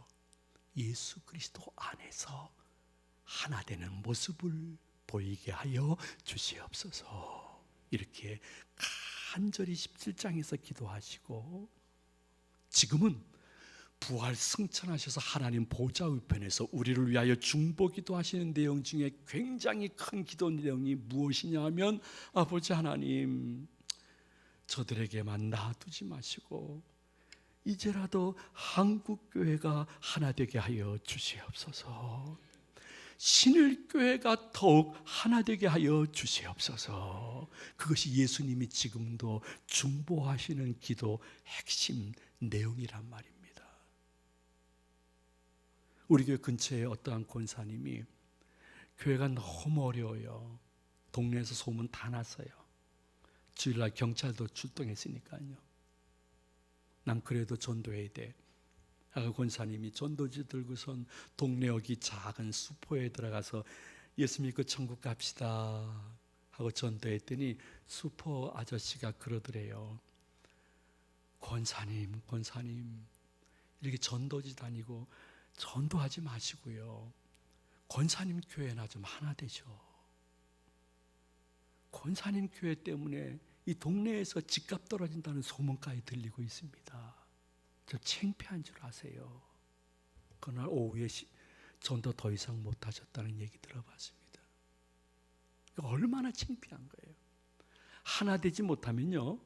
예수 그리스도 안에서 하나 되는 모습을 보이게 하여 주시옵소서. 이렇게 간절히 17장에서 기도하시고, 지금은 부활 승천하셔서 하나님 보좌 우편에서 우리를 위하여 중보기도 하시는 내용 중에 굉장히 큰 기도 내용이 무엇이냐 하면, 아버지 하나님, 저들에게만 놔두지 마시고 이제라도 한국교회가 하나 되게 하여 주시옵소서. 신일교회가 더욱 하나 되게 하여 주시옵소서. 그것이 예수님이 지금도 중보하시는 기도 핵심 내용이란 말입니다. 우리 교회 근처에 어떠한 권사님이 교회가 너무 어려워요. 동네에서 소문 다 났어요. 주일날 경찰도 출동했으니까요. 난 그래도 전도해야 돼. 권사님이 전도지 들고선 동네 여기 작은 수포에 들어가서 예수 믿고 천국 갑시다 하고 전도했더니 수포 아저씨가 그러더래요. 권사님 이렇게 전도지 다니고 전도하지 마시고요, 권사님 교회나 좀 하나 되죠. 권사님 교회 때문에 이 동네에서 집값 떨어진다는 소문까지 들리고 있습니다. 저 창피한 줄 아세요? 그날 오후에 전도 더 이상 못하셨다는 얘기 들어봤습니다. 얼마나 창피한 거예요. 하나 되지 못하면요,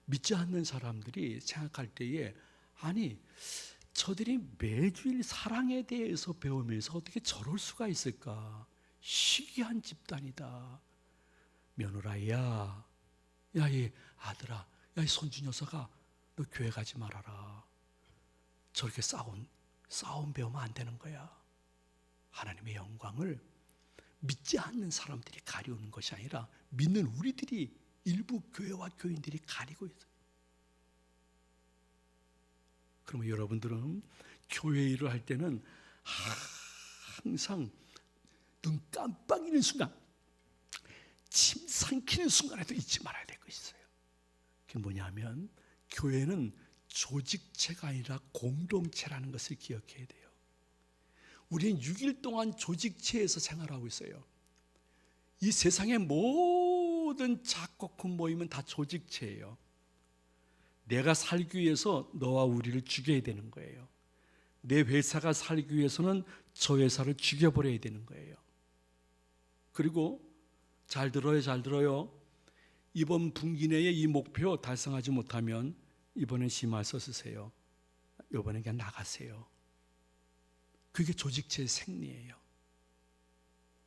믿지 않는 사람들이 생각할 때에, 아니 저들이 매주일 사랑에 대해서 배우면서 어떻게 저럴 수가 있을까? 희귀한 집단이다. 며느라야, 야 이 아들아, 야 이 손주 녀석아, 너 교회 가지 말아라. 저렇게 싸움 배우면 안 되는 거야. 하나님의 영광을 믿지 않는 사람들이 가리우는 것이 아니라 믿는 우리들이, 일부 교회와 교인들이 가리고 있어요. 그러면 여러분들은 교회 일을 할 때는 항상 눈 깜빡이는 순간, 침 삼키는 순간에도 잊지 말아야 될 것이 있어요. 그게 뭐냐면, 교회는 조직체가 아니라 공동체라는 것을 기억해야 돼요. 우리는 6일 동안 조직체에서 생활하고 있어요. 이 세상의 모든 작고 큰 모임은 다 조직체예요. 내가 살기 위해서 너와 우리를 죽여야 되는 거예요. 내 회사가 살기 위해서는 저 회사를 죽여버려야 되는 거예요. 그리고 잘 들어요. 이번 분기 내에 이 목표 달성하지 못하면 이번엔 심할서 쓰세요. 이번엔 그냥 나가세요. 그게 조직체의 생리예요.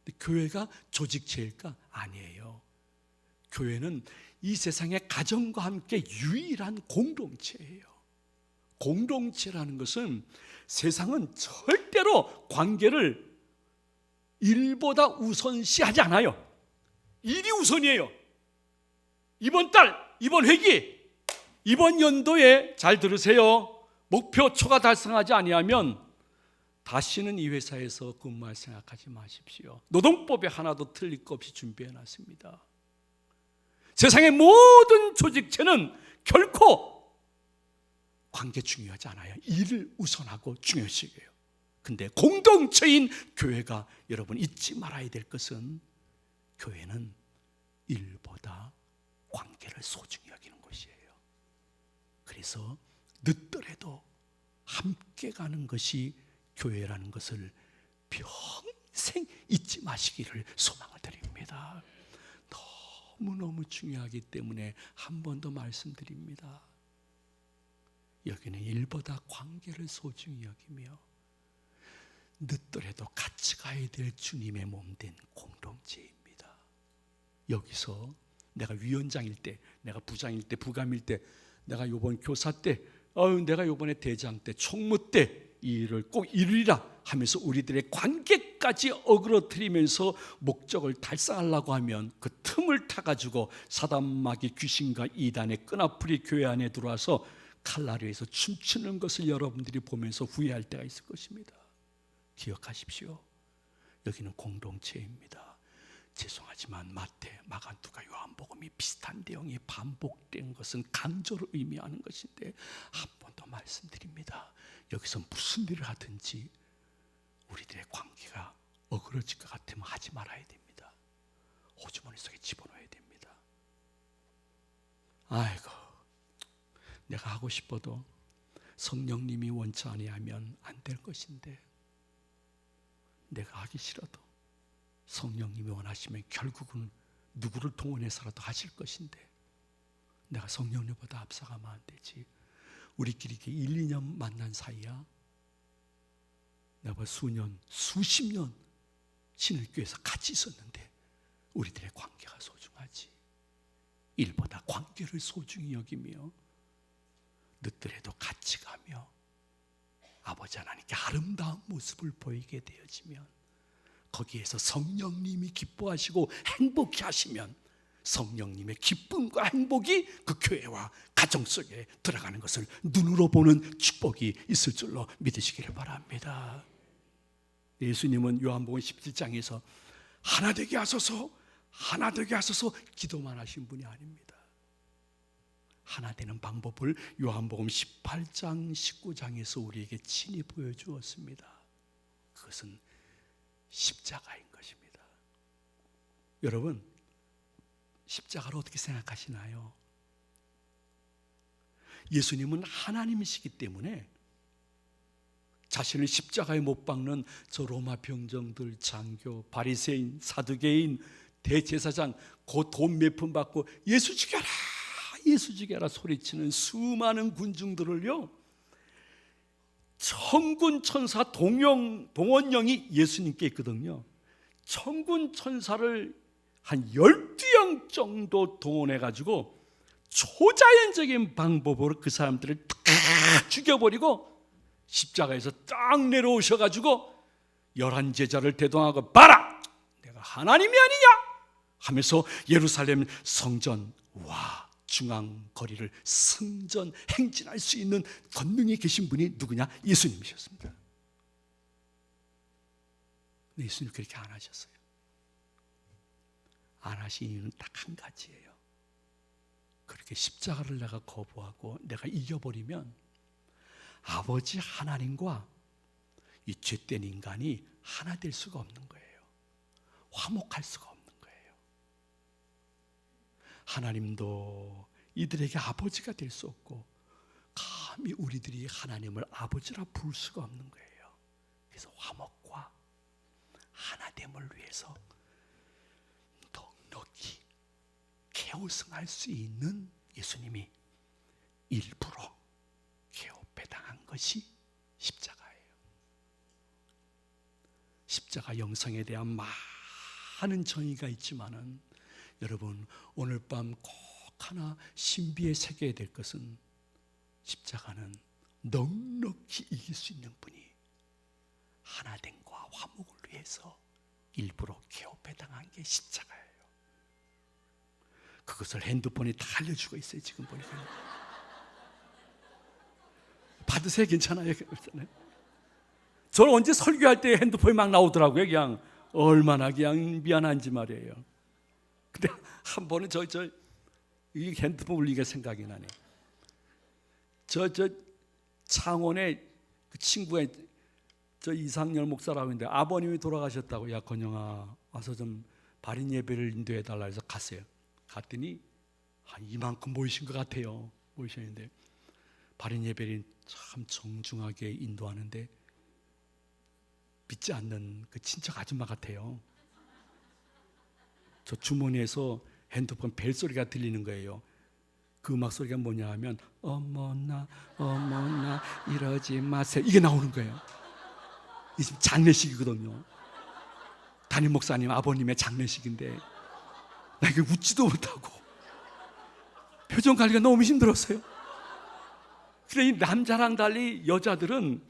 근데 교회가 조직체일까? 아니에요. 교회는 이 세상의 가정과 함께 유일한 공동체예요. 공동체라는 것은 세상은 절대로 관계를 일보다 우선시하지 않아요. 일이 우선이에요. 이번 달, 이번 회기, 이번 연도에 잘 들으세요. 목표초가 달성하지 아니하면 다시는 이 회사에서 근무할 생각하지 마십시오. 노동법에 하나도 틀릴 것 없이 준비해놨습니다. 세상의 모든 조직체는 결코 관계 중요하지 않아요. 일을 우선하고 중요시 여겨요. 근데 공동체인 교회가 여러분 잊지 말아야 될 것은, 교회는 일보다 관계를 소중히 여기는 것이에요. 그래서 늦더라도 함께 가는 것이 교회라는 것을 평생 잊지 마시기를 소망을 드립니다. 너무너무 중요하기 때문에 한 번 더 말씀드립니다. 여기는 일보다 관계를 소중히 여기며 늦더라도 같이 가야 될 주님의 몸된 공동체입니다. 여기서 내가 위원장일 때, 내가 부장일 때, 부감일 때, 내가 요번 교사 때, 내가 요번에 대장 때, 총무 때 이 일을 꼭 이루리라 하면서 우리들의 관계까지 어그러뜨리면서 목적을 달성하려고 하면, 그 틈을 타가지고 사단 마귀 귀신과 이단의 끈앞풀이 교회 안에 들어와서 칼날에서 춤추는 것을 여러분들이 보면서 후회할 때가 있을 것입니다. 기억하십시오. 여기는 공동체입니다. 죄송하지만 마태, 마가, 누가, 요한복음이 비슷한 내용이 반복된 것은 강조를 의미하는 것인데 한 번 더 말씀드립니다. 여기서 무슨 일을 하든지 우리들의 관계가 어그러질 것 같으면 하지 말아야 됩니다. 호주머니 속에 집어넣어야 됩니다. 아이고, 내가 하고 싶어도 성령님이 원치 아니하면 안 될 것인데, 내가 하기 싫어도 성령님이 원하시면 결국은 누구를 동원해서라도 하실 것인데 내가 성령님보다 앞서가면 안 되지. 우리끼리 1, 2년 만난 사이야. 내가 수년, 수십 년 신일교회에서 같이 있었는데 우리들의 관계가 소중하지. 일보다 관계를 소중히 여기며 늦더라도 같이 가며 아버지 하나님께 아름다운 모습을 보이게 되어지면, 거기에서 성령님이 기뻐하시고 행복해 하시면 성령님의 기쁨과 행복이 그 교회와 가정 속에 들어가는 것을 눈으로 보는 축복이 있을 줄로 믿으시기를 바랍니다. 예수님은 요한복음 17장에서 하나 되게 하소서, 하나 되게 하소서 기도만 하신 분이 아닙니다. 하나 되는 방법을 요한복음 18장 19장에서 우리에게 친히 보여주었습니다. 그것은 십자가인 것입니다. 여러분, 십자가를 어떻게 생각하시나요? 예수님은 하나님이시기 때문에 자신을 십자가에 못 박는 저 로마 병정들, 장교, 바리새인, 사두개인, 대제사장, 그 돈 몇 푼 받고 예수 죽여라, 예수 죽여라 소리치는 수많은 군중들을요, 천군 천사 동원령이 예수님께 있거든요. 천군 천사를 한 12영 정도 동원해가지고 초자연적인 방법으로 그 사람들을 다 죽여버리고 십자가에서 딱 내려오셔가지고 11제자를 대동하고, 봐라! 내가 하나님이 아니냐? 하면서 예루살렘 성전, 와, 중앙거리를 승전 행진할 수 있는 권능이 계신 분이 누구냐? 예수님이셨습니다. 근데 예수님 그렇게 안 하셨어요. 안 하신 이유는 딱 한 가지예요. 그렇게 십자가를 내가 거부하고 내가 이겨버리면 아버지 하나님과 이 죄된 인간이 하나 될 수가 없는 거예요. 화목할 수가 없는 거예요. 하나님도 이들에게 아버지가 될 수 없고 감히 우리들이 하나님을 아버지라 부를 수가 없는 거예요. 그래서 화목과 하나됨을 위해서 넉넉히 개호승할 수 있는 예수님이 일부러 개호배당한 것이 십자가예요. 십자가 영성에 대한 많은 정의가 있지만은 여러분, 오늘 밤 꼭 하나 신비에 새겨야 될 것은, 십자가는 넉넉히 이길 수 있는 분이 하나됨과 화목을 위해서 일부러 개호배당한 게 십자가예요. 그것을 핸드폰에 다 알려주고 있어요. 지금 보니까 받으세요. 괜찮아요. 저는 언제 설교할 때 핸드폰이 막 나오더라고요. 그냥 얼마나 그냥 미안한지 말이에요. 근데 한 번은 이 핸드폰 울리니까 생각이 나네. 저 창원에 그 친구가 저 이상열 목사라고 했는데 아버님이 돌아가셨다고. 야, 건영아, 와서 좀 발인 예배를 인도해 달라 해서 갔어요. 갔더니 한 이만큼 모이신 것 같아요. 모이셨는데 발인 예배를 참 정중하게 인도하는데 믿지 않는 그 친척 아줌마 같아요. 저 주머니에서 핸드폰 벨소리가 들리는 거예요. 그 음악 소리가 뭐냐 하면 어머나 어머나 이러지 마세요, 이게 나오는 거예요. 이게 지금 장례식이거든요. 담임 목사님 아버님의 장례식인데 나 이거 웃지도 못하고 표정 관리가 너무 힘들었어요. 그래, 이 남자랑 달리 여자들은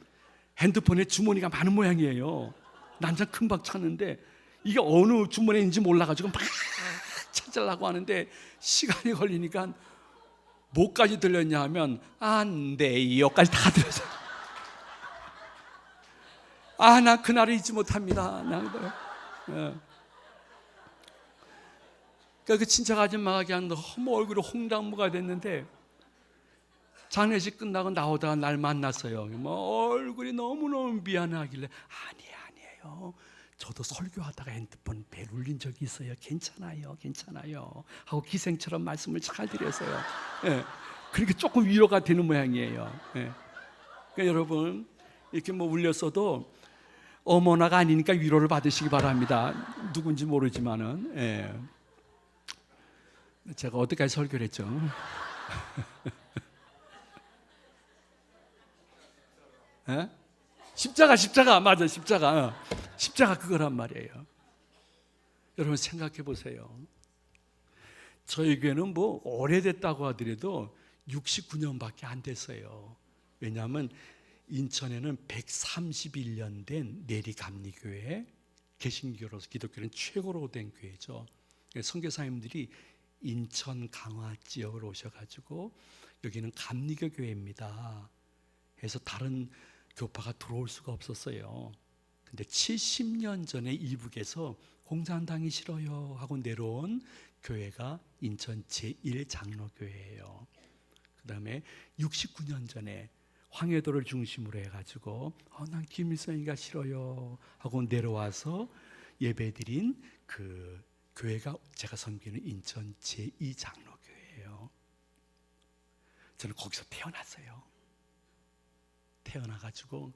핸드폰에 주머니가 많은 모양이에요. 남자 금방 찾는데 이게 어느 주머니인지 몰라가지고 막 찾으려고 하는데 시간이 걸리니까 뭐까지 들렸냐 하면 안 돼요까지 다 들었어요. 나 그날을 잊지 못합니다. 그러니까 그 친척 아줌마가 그냥 너무 얼굴이 홍당무가 됐는데 장례식 끝나고 나오다가 날 만났어요. 뭐 얼굴이 너무너무 미안하길래 아니에요. 저도 설교하다가 핸드폰 벨 울린 적이 있어요. 괜찮아요. 하고 기생처럼 말씀을 잘 드렸어요. 예. 그러니까 조금 위로가 되는 모양이에요. 예. 그러니까 여러분 이렇게 뭐 울렸어도 어머나가 아니니까 위로를 받으시기 바랍니다. 누군지 모르지만은. 예. 제가 어디까지 설교를 했죠? 예? 십자가 맞아. 십자가 그거란 말이에요. 여러분 생각해 보세요. 저희 교회는 뭐 오래됐다고 하더라도 69년밖에 안 됐어요. 왜냐하면 인천에는 131년 된 내리감리교회, 개신교로서 기독교는 최고로 된 교회죠. 선교사님들이 인천 강화 지역으로 오셔가지고 여기는 감리교 교회입니다. 그래서 다른 교파가 들어올 수가 없었어요. 근데 70년 전에 이북에서 공산당이 싫어요 하고 내려온 교회가 인천 제1장로교회예요. 그 다음에 69년 전에 황해도를 중심으로 해가지고 난 김일성이가 싫어요 하고 내려와서 예배드린 그 교회가 제가 섬기는 인천 제2장로교회예요. 저는 거기서 태어났어요. 태어나가지고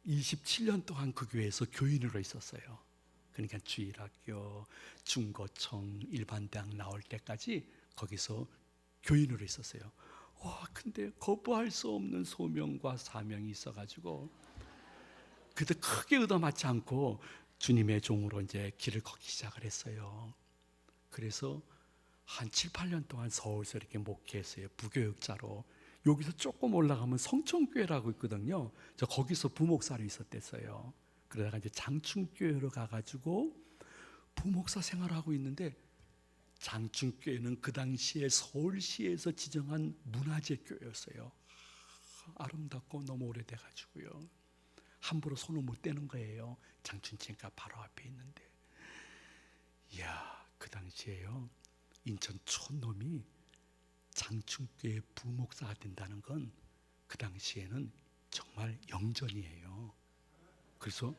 27년 동안 그 교회에서 교인으로 있었어요. 그러니까 주일학교, 중고청, 일반대학 나올 때까지 거기서 교인으로 있었어요. 근데 거부할 수 없는 소명과 사명이 있어가지고 그때 크게 얻어맞지 않고 주님의 종으로 이제 길을 걷기 시작을 했어요. 그래서 한 7, 8년 동안 서울에서 이렇게 목회했어요. 부교육자로. 여기서 조금 올라가면 성천교회라고 있거든요. 저 거기서 부목사로 있었댔어요. 그러다가 이제 장충교회로 가가지고 부목사 생활하고 있는데, 장충교회는 그 당시에 서울시에서 지정한 문화재 교회였어요. 아름답고 너무 오래돼가지고요. 함부로 손을 못 대는 거예요. 장춘천가 바로 앞에 있는데. 이야, 그 당시에요. 인천 촌놈이 장충교회 부목사가 된다는 건 그 당시에는 정말 영전이에요. 그래서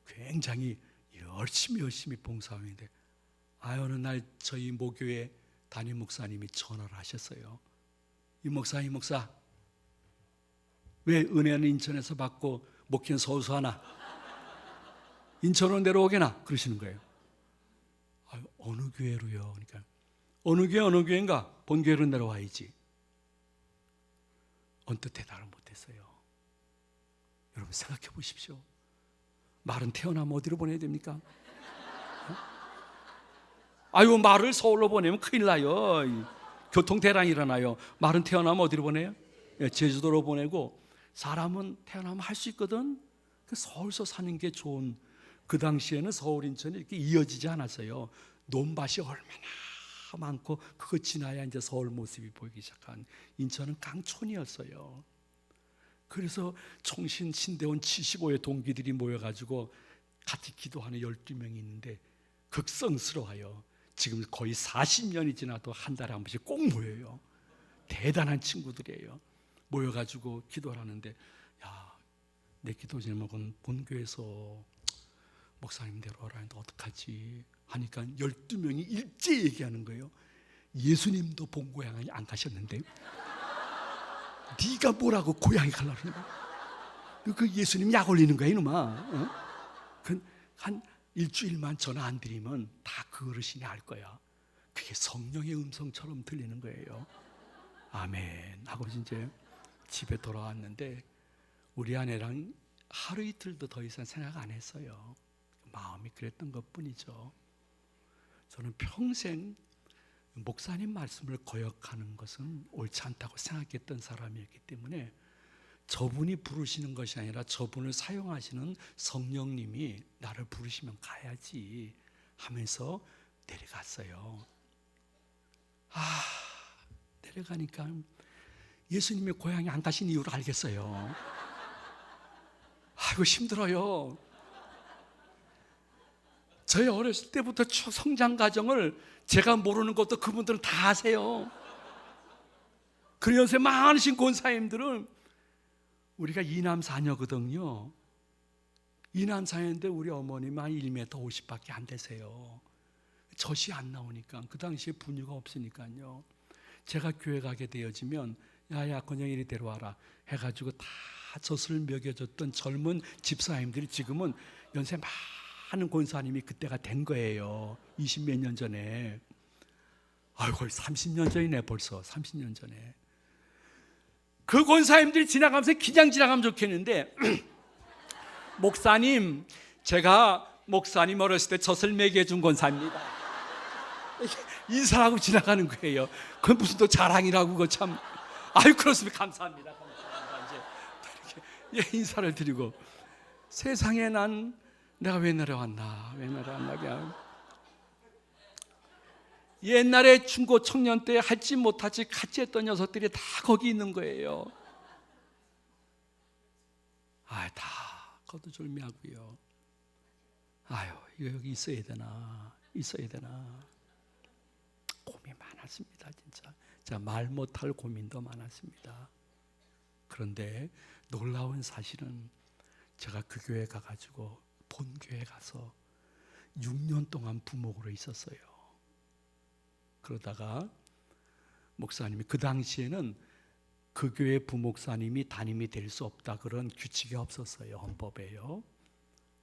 굉장히 열심히 봉사하는데, 어느 날 저희 모교회 담임 목사님이 전화를 하셨어요. 이 목사 왜 은혜는 인천에서 받고 목회는 서울서 하나? 인천으로 내려오게나? 그러시는 거예요. 어느 교회로요? 그러니까 어느 교회인가? 본교회로 내려와야지. 언뜻 대답을 못했어요. 여러분 생각해 보십시오. 말은 태어나면 어디로 보내야 됩니까? 말을 서울로 보내면 큰일 나요. 교통대란이 일어나요. 말은 태어나면 어디로 보내요? 제주도로 보내고, 사람은 태어나면 할 수 있거든. 서울서 사는 게 좋은. 그 당시에는 서울 인천이 이렇게 이어지지 않았어요. 논밭이 얼마나 많고 그거 지나야 이제 서울 모습이 보이기 시작한. 인천은 깡촌이었어요. 그래서 총신 신대원 75의 동기들이 모여가지고 같이 기도하는 12명이 있는데 극성스러워요. 지금 거의 40년이 지나도 한 달에 한 번씩 꼭 모여요. 대단한 친구들이에요. 모여가지고 기도를 하는데, 내 기도 제목은 본교에서 목사님 데려오라 했는데 어떡하지 하니까 12명이 일제히 얘기하는 거예요. 예수님도 본 고향에 안 가셨는데 네가 뭐라고 고향에 가려고 그러냐. 그 예수님 약 올리는 거야 이놈아. 한 일주일만 전화 안 드리면 다 그 어르신이 알 거야. 그게 성령의 음성처럼 들리는 거예요. 아멘 하고 이제 집에 돌아왔는데, 우리 아내랑 하루 이틀도 더 이상 생각 안 했어요. 마음이 그랬던 것뿐이죠. 저는 평생 목사님 말씀을 거역하는 것은 옳지 않다고 생각했던 사람이었기 때문에, 저분이 부르시는 것이 아니라 저분을 사용하시는 성령님이 나를 부르시면 가야지 하면서 내려갔어요. 내려가니까 예수님의 고향에 안 가신 이유를 알겠어요. 힘들어요. 저희 어렸을 때부터 쭉 성장 과정을 제가 모르는 것도 그분들은 다 아세요. 그 연세 많으신 권사님들은 우리가 이남 사녀거든요. 이남 사녀인데 우리 어머님은 한 1m 50밖에 안 되세요. 젖이 안 나오니까, 그 당시에 분유가 없으니까요. 제가 교회 가게 되어지면 야야 그냥 이리 데려와라 해가지고 다 젖을 먹여줬던 젊은 집사님들이 지금은 연세 많은 권사님이 그때가 된 거예요. 20몇 년 전에. 아이고 30년 전이네. 벌써 30년 전에. 그 권사님들이 지나가면서 그냥 지나가면 좋겠는데 목사님, 제가 목사님 어렸을 때 젖을 먹여준 권사입니다. 인사하고 지나가는 거예요. 그건 무슨 또 자랑이라고. 그거 참. 아유 그렇습니다. 감사합니다. 이제 이렇게 인사를 드리고, 세상에 난 내가 왜 내려왔나 그냥. 옛날에 중고 청년 때 할지 못하지 같이 했던 녀석들이 다 거기 있는 거예요. 다 거두절미하고요. 아유 이거 여기 있어야 되나 고민 많았습니다. 진짜 말 못할 고민도 많았습니다. 그런데 놀라운 사실은 제가 그 교회 가가지고 본 교회 가서 6년 동안 부목으로 있었어요. 그러다가 목사님이, 그 당시에는 그 교회 부목사님이 담임이 될 수 없다 그런 규칙이 없었어요. 헌법에요.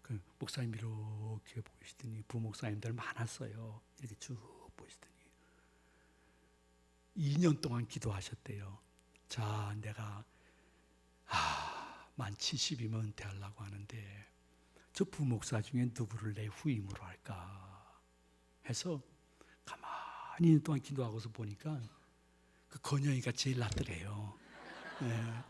그 목사님 이렇게 보시더니 부목사님들 많았어요. 이렇게 쭉 보시더니 2년 동안 기도하셨대요. 자, 내가 만 70이면 은퇴하려고 하는데 저 부목사 중에 누구를 내 후임으로 할까 해서 가만히 2년 동안 기도하고서 보니까 그 건영이가 제일 낫더래요. 네.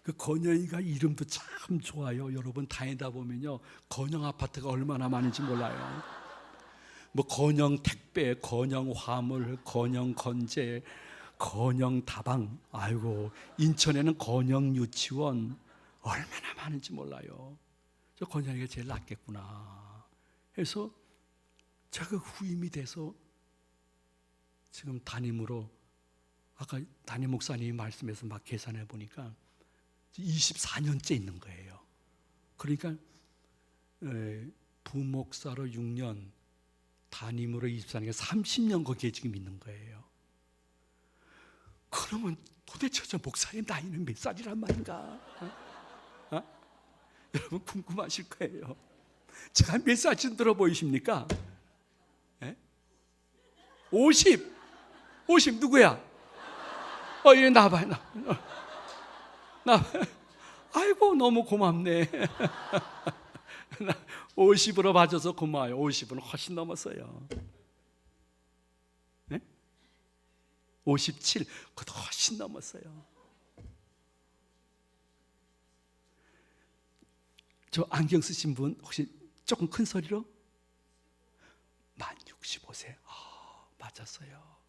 그 건영이가 이름도 참 좋아요. 여러분 다니다 보면요, 건영 아파트가 얼마나 많은지 몰라요. 뭐 건영 택배, 건영 화물, 건영 건재, 건영 다방, 아이고 인천에는 건영 유치원, 얼마나 많은지 몰라요. 저 건영이가 제일 낫겠구나 해서 제가 후임이 돼서 지금 담임으로, 아까 담임 목사님이 말씀해서 막 계산해 보니까 24년째 있는 거예요. 그러니까 부목사로 6년, 담임으로 24년이니까 30년 거기에 지금 있는 거예요. 그러면 도대체 저 목사님 나이는 몇 살이란 말인가? 여러분 궁금하실 거예요. 제가 몇 살쯤 들어 보이십니까? 50 누구야? 이리 나와봐요. 아이고 너무 고맙네. 50으로 봐줘서 고마워요. 50은 훨씬 넘었어요. 네? 57, 그것도 훨씬 넘었어요. 저 안경 쓰신 분 혹시 조금 큰 소리로? 만 65세. 맞았어요.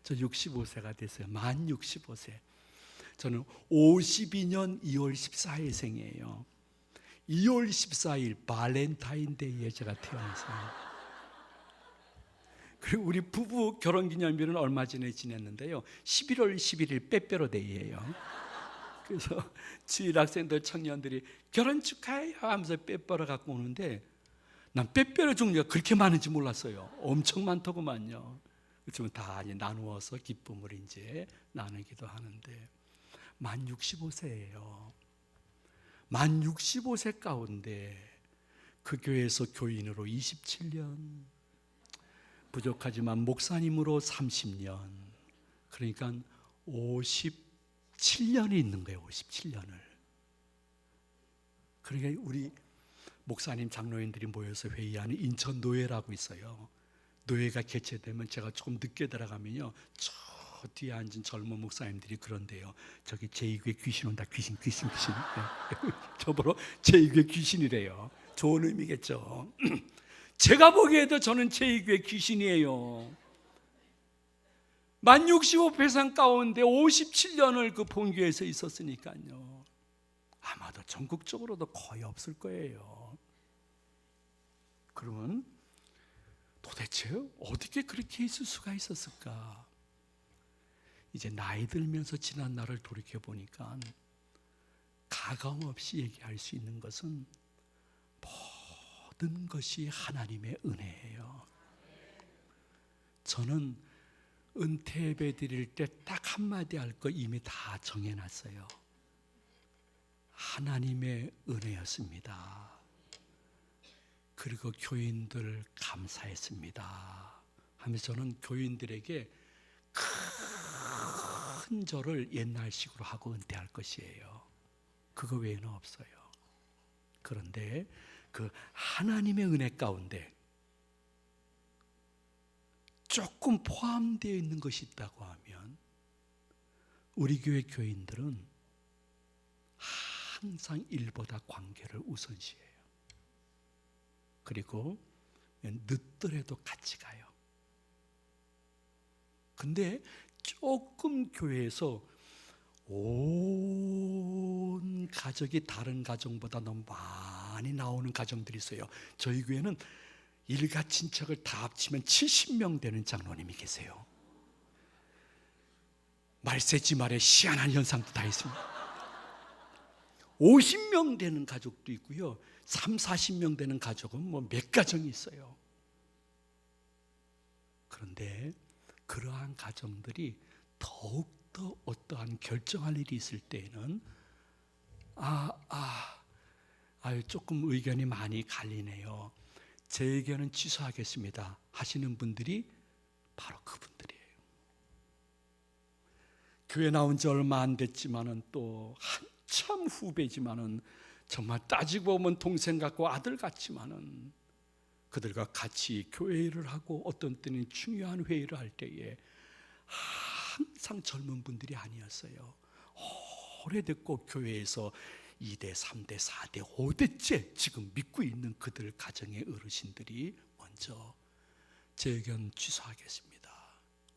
저 65세가 됐어요. 만 65세. 저는 52년 2월 14일생이에요. 2월 14일 발렌타인데이에 제가 태어났어요. 그리고 우리 부부 결혼기념일은 얼마 전에 지냈는데요, 11월 11일 빼빼로데이예요. 그래서 주일 학생들, 청년들이 결혼 축하해요 하면서 빼빼로 갖고 오는데, 난 빼빼로 종류가 그렇게 많은지 몰랐어요. 엄청 많더구만요. 그렇지만 다 이제 나누어서 기쁨을 이제 나누기도 하는데, 만 65세예요. 만 65세 가운데 그 교회에서 교인으로 27년, 부족하지만 목사님으로 30년, 그러니까 57년이 있는 거예요. 57년을. 그러니까 우리 목사님, 장로인들이 모여서 회의하는 인천 노예라고 있어요. 노예가 개최되면 제가 조금 늦게 들어가면요, 저 뒤에 앉은 젊은 목사님들이 그런데요, 저기 제2교회 귀신 온다. 귀신. 네. 저보러 제2교회 귀신이래요. 좋은 의미겠죠. 제가 보기에도 저는 제2교회 귀신이에요. 만 65회상 가운데 57년을 그 본교회에서 있었으니까요. 아마도 전국적으로도 거의 없을 거예요. 그러면 도대체 어떻게 그렇게 있을 수가 있었을까? 이제 나이 들면서 지난 날을 돌이켜 보니까 가감 없이 얘기할 수 있는 것은 모든 것이 하나님의 은혜예요. 저는 은퇴 예배 드릴 때 딱 한마디 할 거 이미 다 정해놨어요. 하나님의 은혜였습니다. 그리고 교인들 감사했습니다 하면서 저는 교인들에게 큰 절을 옛날식으로 하고 은퇴할 것이에요. 그거 외에는 없어요. 그런데 그 하나님의 은혜 가운데 조금 포함되어 있는 것이 있다고 하면 우리 교회 교인들은 항상 일보다 관계를 우선시해요. 그리고 늦더라도 같이 가요. 근데 조금 교회에서 온 가족이 다른 가정보다 너무 많이 나오는 가정들이 있어요. 저희 교회는 일가 친척을 다 합치면 70명 되는 장로님이 계세요. 말세지 말에 희한한 현상도 다 있습니다. 50명 되는 가족도 있고요, 3, 40명 되는 가족은 뭐 몇 가정이 있어요. 그런데 그러한 가정들이 더욱더 어떠한 결정할 일이 있을 때에는 조금 의견이 많이 갈리네요. 제 의견은 취소하겠습니다 하시는 분들이 바로 그분들이에요. 교회 나온 지 얼마 안 됐지만은 또 한참 후배지만은 정말 따지고 보면 동생 같고 아들 같지만은 그들과 같이 교회를 하고 어떤 때는 중요한 회의를 할 때에 항상 젊은 분들이 아니었어요. 오래됐고 교회에서 2대, 3대, 4대, 5대째 지금 믿고 있는 그들 가정의 어르신들이 먼저 제 의견 취소하겠습니다.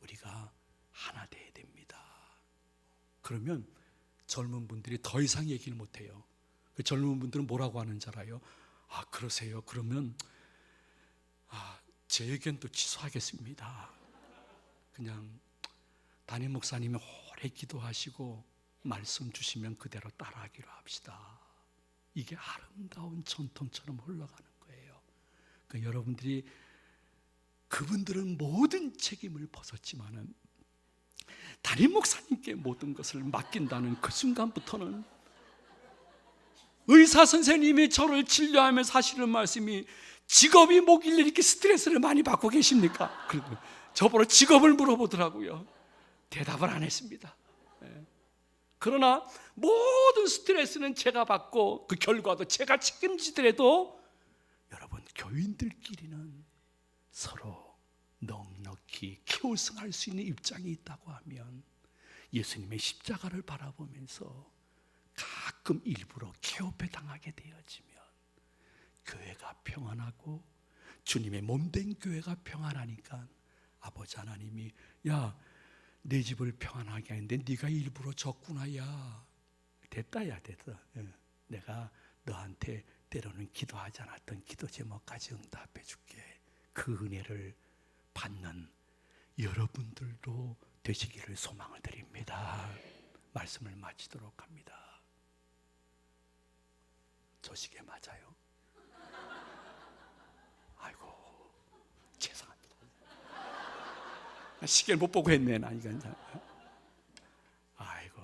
우리가 하나 돼야 됩니다. 그러면 젊은 분들이 더 이상 얘기를 못해요. 그 젊은 분들은 뭐라고 하는 줄 알아요? 그러세요? 그러면 제 의견도 취소하겠습니다. 그냥 담임 목사님이 오래 기도하시고 말씀 주시면 그대로 따라하기로 합시다. 이게 아름다운 전통처럼 흘러가는 거예요. 그러니까 여러분들이, 그분들은 모든 책임을 벗었지만은 담임 목사님께 모든 것을 맡긴다는 그 순간부터는, 의사 선생님이 저를 진료하면서 하시는 말씀이, 직업이 뭐길래 이렇게 스트레스를 많이 받고 계십니까? 그리고 저보러 직업을 물어보더라고요. 대답을 안 했습니다. 그러나 모든 스트레스는 제가 받고 그 결과도 제가 책임지더라도 여러분, 교인들끼리는 서로 넉넉히 케어승할 수 있는 입장이 있다고 하면 예수님의 십자가를 바라보면서 가끔 일부러 케어배 당하게 되어지면 교회가 평안하고 주님의 몸된 교회가 평안하니까 아버지 하나님이, 야, 내 집을 평안하게 하는데 네가 일부러 졌구나. 야, 됐다. 야, 됐다. 내가 너한테 때로는 기도하지 않았던 기도 제목까지 응답해 줄게. 그 은혜를 받는 여러분들도 되시기를 소망을 드립니다. 말씀을 마치도록 합니다. 저 시계 맞아요? 아이고, 죄송합니다. 시계를 못 보고 했네, 나 이건. 아이고,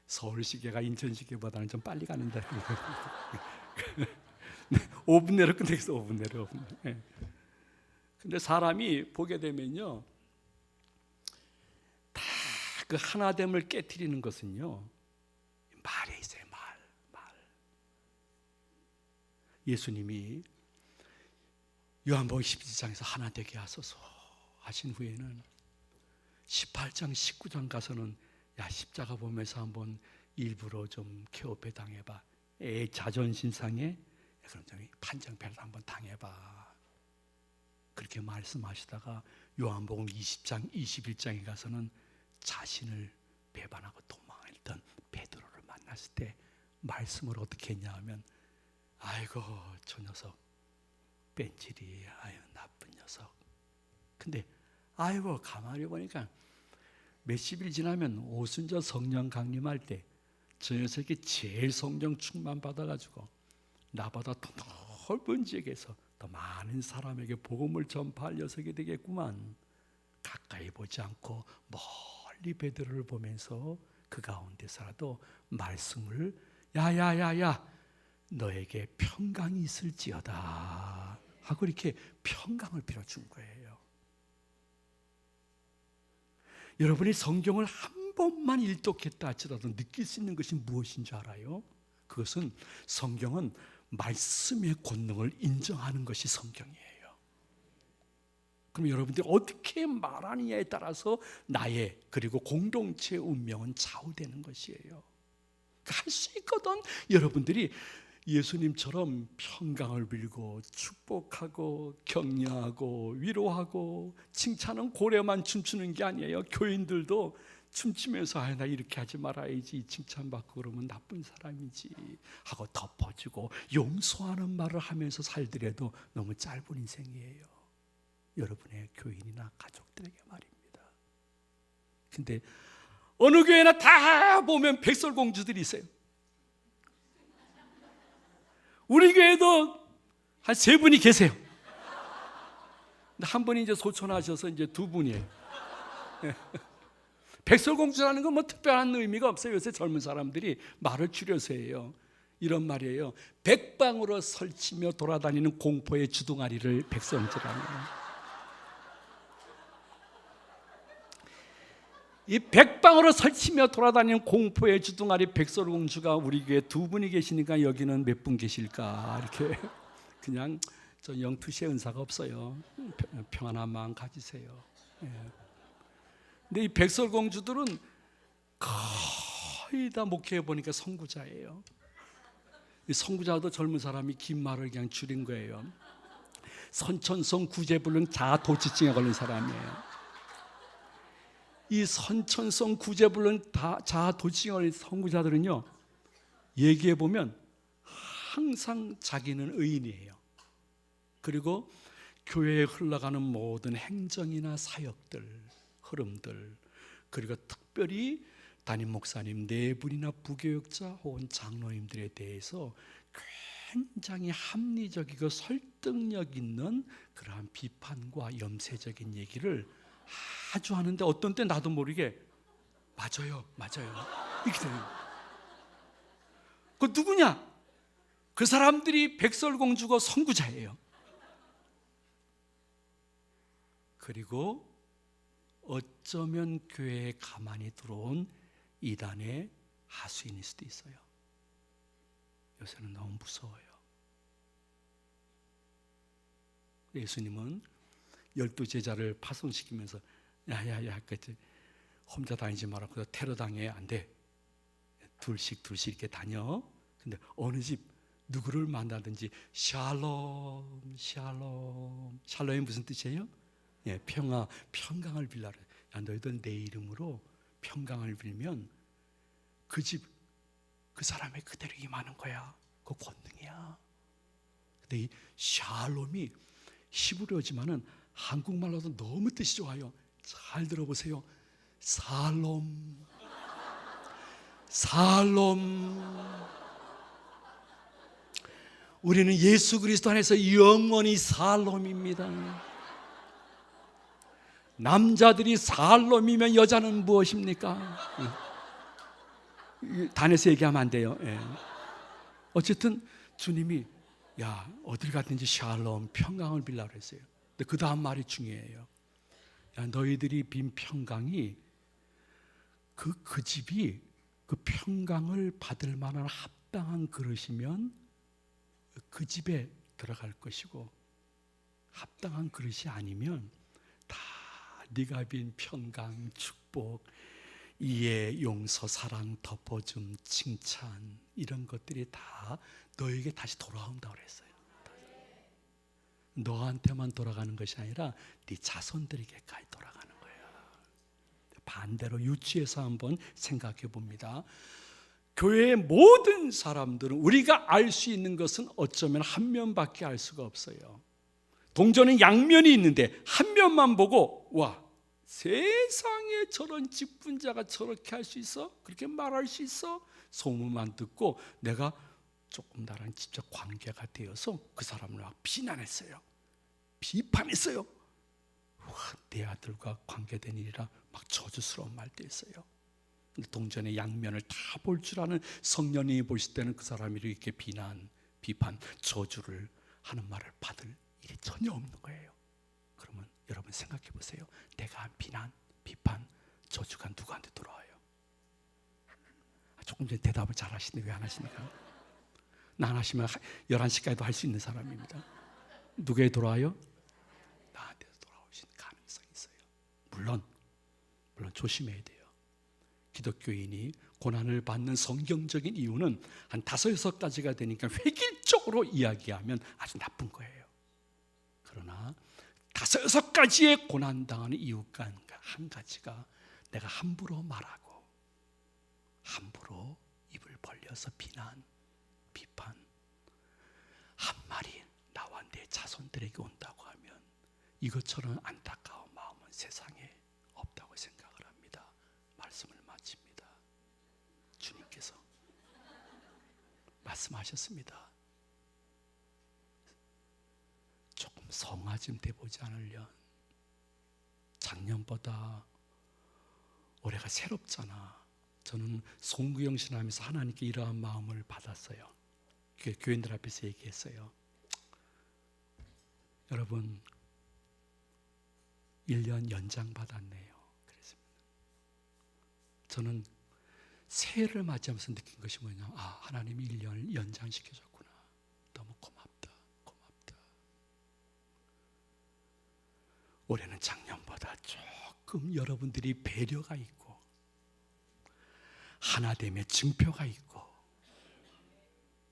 서울 시계가 인천 시계보다는 좀 빨리 가는데. 5분 내로 끝내겠어, 5분 내로. 5분 내로. 근데 사람이 보게 되면요, 다 그 하나됨을 깨트리는 것은요, 말에 있어요. 말. 예수님이 요한복음 12장에서 하나 되게 하소서 하신 후에는 18장 19장 가서는, 야, 십자가 보면서 한번 일부러 좀 케어배 당해봐. 자존심 상해? 그럼 좀 판정패를 한번 당해봐. 그렇게 말씀하시다가 요한복음 20장 21장에 가서는 자신을 배반하고 도망했던 베드로를 만났을 때 말씀을 어떻게 했냐 하면, 아이고, 저 녀석 뺀질이 아유 나쁜 녀석. 근데 아이고 가만히 보니까 몇십일 지나면 오순절 성령 강림할 때 저 녀석이 제일 성령 충만 받아가지고 나보다 더 넓은 지역에서 더 많은 사람에게 복음을 전파할 녀석이 되겠구만. 가까이 보지 않고 멀리 베드로를 보면서 그 가운데서라도 말씀을 야야야야 너에게 평강이 있을지어다 하고 이렇게 평강을 빌어준 거예요. 여러분이 성경을 한 번만 일독했다 할지라도 느낄 수 있는 것이 무엇인 줄 알아요? 그것은 성경은 말씀의 권능을 인정하는 것이 성경이에요. 그럼 여러분들이 어떻게 말하느냐에 따라서 나의 그리고 공동체의 운명은 좌우되는 것이에요. 할 수 있거든. 여러분들이 예수님처럼 평강을 빌고 축복하고 격려하고 위로하고 칭찬은 고래만 춤추는 게 아니에요. 교인들도 춤추면서 나 이렇게 하지 말아야지, 칭찬받고 그러면 나쁜 사람이지 하고 덮어주고 용서하는 말을 하면서 살더라도 너무 짧은 인생이에요. 여러분의 교인이나 가족들에게 말입니다. 근데 어느 교회나 다 보면 백설공주들이 있어요. 우리 교회도 한 3분이 계세요. 근데 한 분이 이제 소천하셔서 이제 2분이에요. 백설공주라는 건 뭐 특별한 의미가 없어요. 요새 젊은 사람들이 말을 줄여서 해요. 이런 말이에요. 백방으로 설치며 돌아다니는 공포의 주둥아리를 백설공주라는 거예요. 이 백방으로 설치며 돌아다니는 공포의 주둥아리 백설공주가 우리 교회에 2분이 계시니까 여기는 몇 분 계실까 이렇게 그냥 저 영투시의 은사가 없어요. 평안한 마음 가지세요. 근데 이 백설공주들은 거의 다 목회해 보니까 선구자예요. 이 선구자도 젊은 사람이 긴 말을 그냥 줄인 거예요. 선천성 구제불능 자아도취증에 걸린 사람이에요. 이 선천성 구제불능 자아도취증에 걸린 선구자들은요, 얘기해 보면 항상 자기는 의인이에요. 그리고 교회에 흘러가는 모든 행정이나 사역들, 흐름들, 그리고 특별히 담임 목사님 4분이나 부교육자 혹은 장로님들에 대해서 굉장히 합리적이고 설득력 있는 그러한 비판과 염세적인 얘기를 아주 하는데 어떤 때 나도 모르게 맞아요 이렇게 돼요. 그 누구냐? 그 사람들이 백설공주고 선구자예요. 그리고 어쩌면 교회에 가만히 들어온 이단의 하수인일 수도 있어요. 요새는 너무 무서워요. 예수님은 12제자를 파송시키면서 야야야 혼자 다니지 마라. 그래서 테러 당해 안 돼. 둘씩 이렇게 다녀. 근데 어느 집 누구를 만나든지 샬롬 샬롬이 무슨 뜻이에요? 평강을 빌라. 야, 너희들 내 이름으로 평강을 빌면 그 집, 그 사람의 그대로 임하는 거야. 그 권능이야. 근데 이 샬롬이 히브리어지만은 한국말로도 너무 뜻이 좋아요. 잘 들어보세요. 살롬. 우리는 예수 그리스도 안에서 영원히 살롬입니다. 남자들이 살롬이면 여자는 무엇입니까? 단에서 얘기하면 안 돼요. 어쨌든 주님이 야 어딜 갔든지 샬롬 평강을 빌라고 했어요. 근데 그 다음 말이 중요해요. 야 너희들이 빈 평강이 그 집이 그 평강을 받을 만한 합당한 그릇이면 그 집에 들어갈 것이고 합당한 그릇이 아니면 다 네가 빈 평강, 축복, 이해, 용서, 사랑, 덮어줌, 칭찬 이런 것들이 다 너에게 다시 돌아온다고 그랬어요. 너한테만 돌아가는 것이 아니라 네 자손들에게까지 돌아가는 거야. 반대로 유치해서 한번 생각해 봅니다. 교회의 모든 사람들은 우리가 알 수 있는 것은 어쩌면 한 면밖에 알 수가 없어요. 동전은 양면이 있는데 한 면만 보고 와, 세상에 저런 직분자가 저렇게 할 수 있어? 그렇게 말할 수 있어? 소문만 듣고 내가 조금 나랑 직접 관계가 되어서 그 사람을 막 비난했어요. 비판했어요. 와, 내 아들과 관계된 일이라 막 저주스러운 말도 했어요. 근데 동전의 양면을 다 볼 줄 아는 성령님이 보실 때는 그 사람이 이렇게 비난, 비판, 저주를 하는 말을 받을 일이 전혀 없는 거예요. 그러면 여러분 생각해 보세요. 내가 한 비난, 비판, 저주가 누구한테 돌아와요? 조금 전에 대답을 잘 하시는데 왜 안 하십니까? 나 안 하시면 11시까지도 할 수 있는 사람입니다. 누구에게 돌아와요? 나한테 돌아오신 가능성이 있어요. 물론 조심해야 돼요. 기독교인이 고난을 받는 성경적인 이유는 한 5-6가지가 되니까 획일적으로 이야기하면 아주 나쁜 거예요. 그러나 5-6가지의 고난당하는 이유가 한 가지가 내가 함부로 말하고 함부로 입을 벌려서 비난, 비판 한 말이 나와 내 자손들에게 온다고 하면 이것처럼 안타까운 마음은 세상에 없다고 생각을 합니다. 말씀을 마칩니다. 주님께서 말씀하셨습니다. 조금 성화 좀 돼보지 않으련 작년보다 올해가 새롭잖아. 저는 송구영 신하면서 하나님께 이러한 마음을 받았어요. 교인들 앞에서 얘기했어요. 여러분 1년 연장 받았네요. 그랬습니다. 저는 새해를 맞이하면서 느낀 것이 뭐냐면 하나님이 1년을 연장시켜줬구나. 너무 고맙다. 올해는 작년보다 조금 여러분들이 배려가 있고 하나됨의 증표가 있고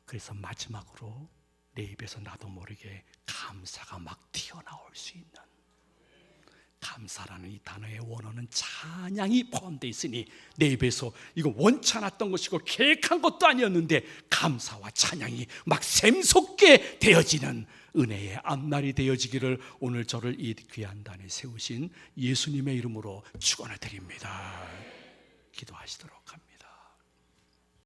그래서 마지막으로 내 입에서 나도 모르게 감사가 막 튀어나올 수 있는, 감사라는 이 단어의 원어는 찬양이 포함되어 있으니 내 입에서 이거 원치 않았던 것이고 계획한 것도 아니었는데 감사와 찬양이 막 샘솟게 되어지는 은혜의 앞날이 되어지기를 오늘 저를 이 귀한 단에 세우신 예수님의 이름으로 축원을 드립니다. 기도하시도록 합니다.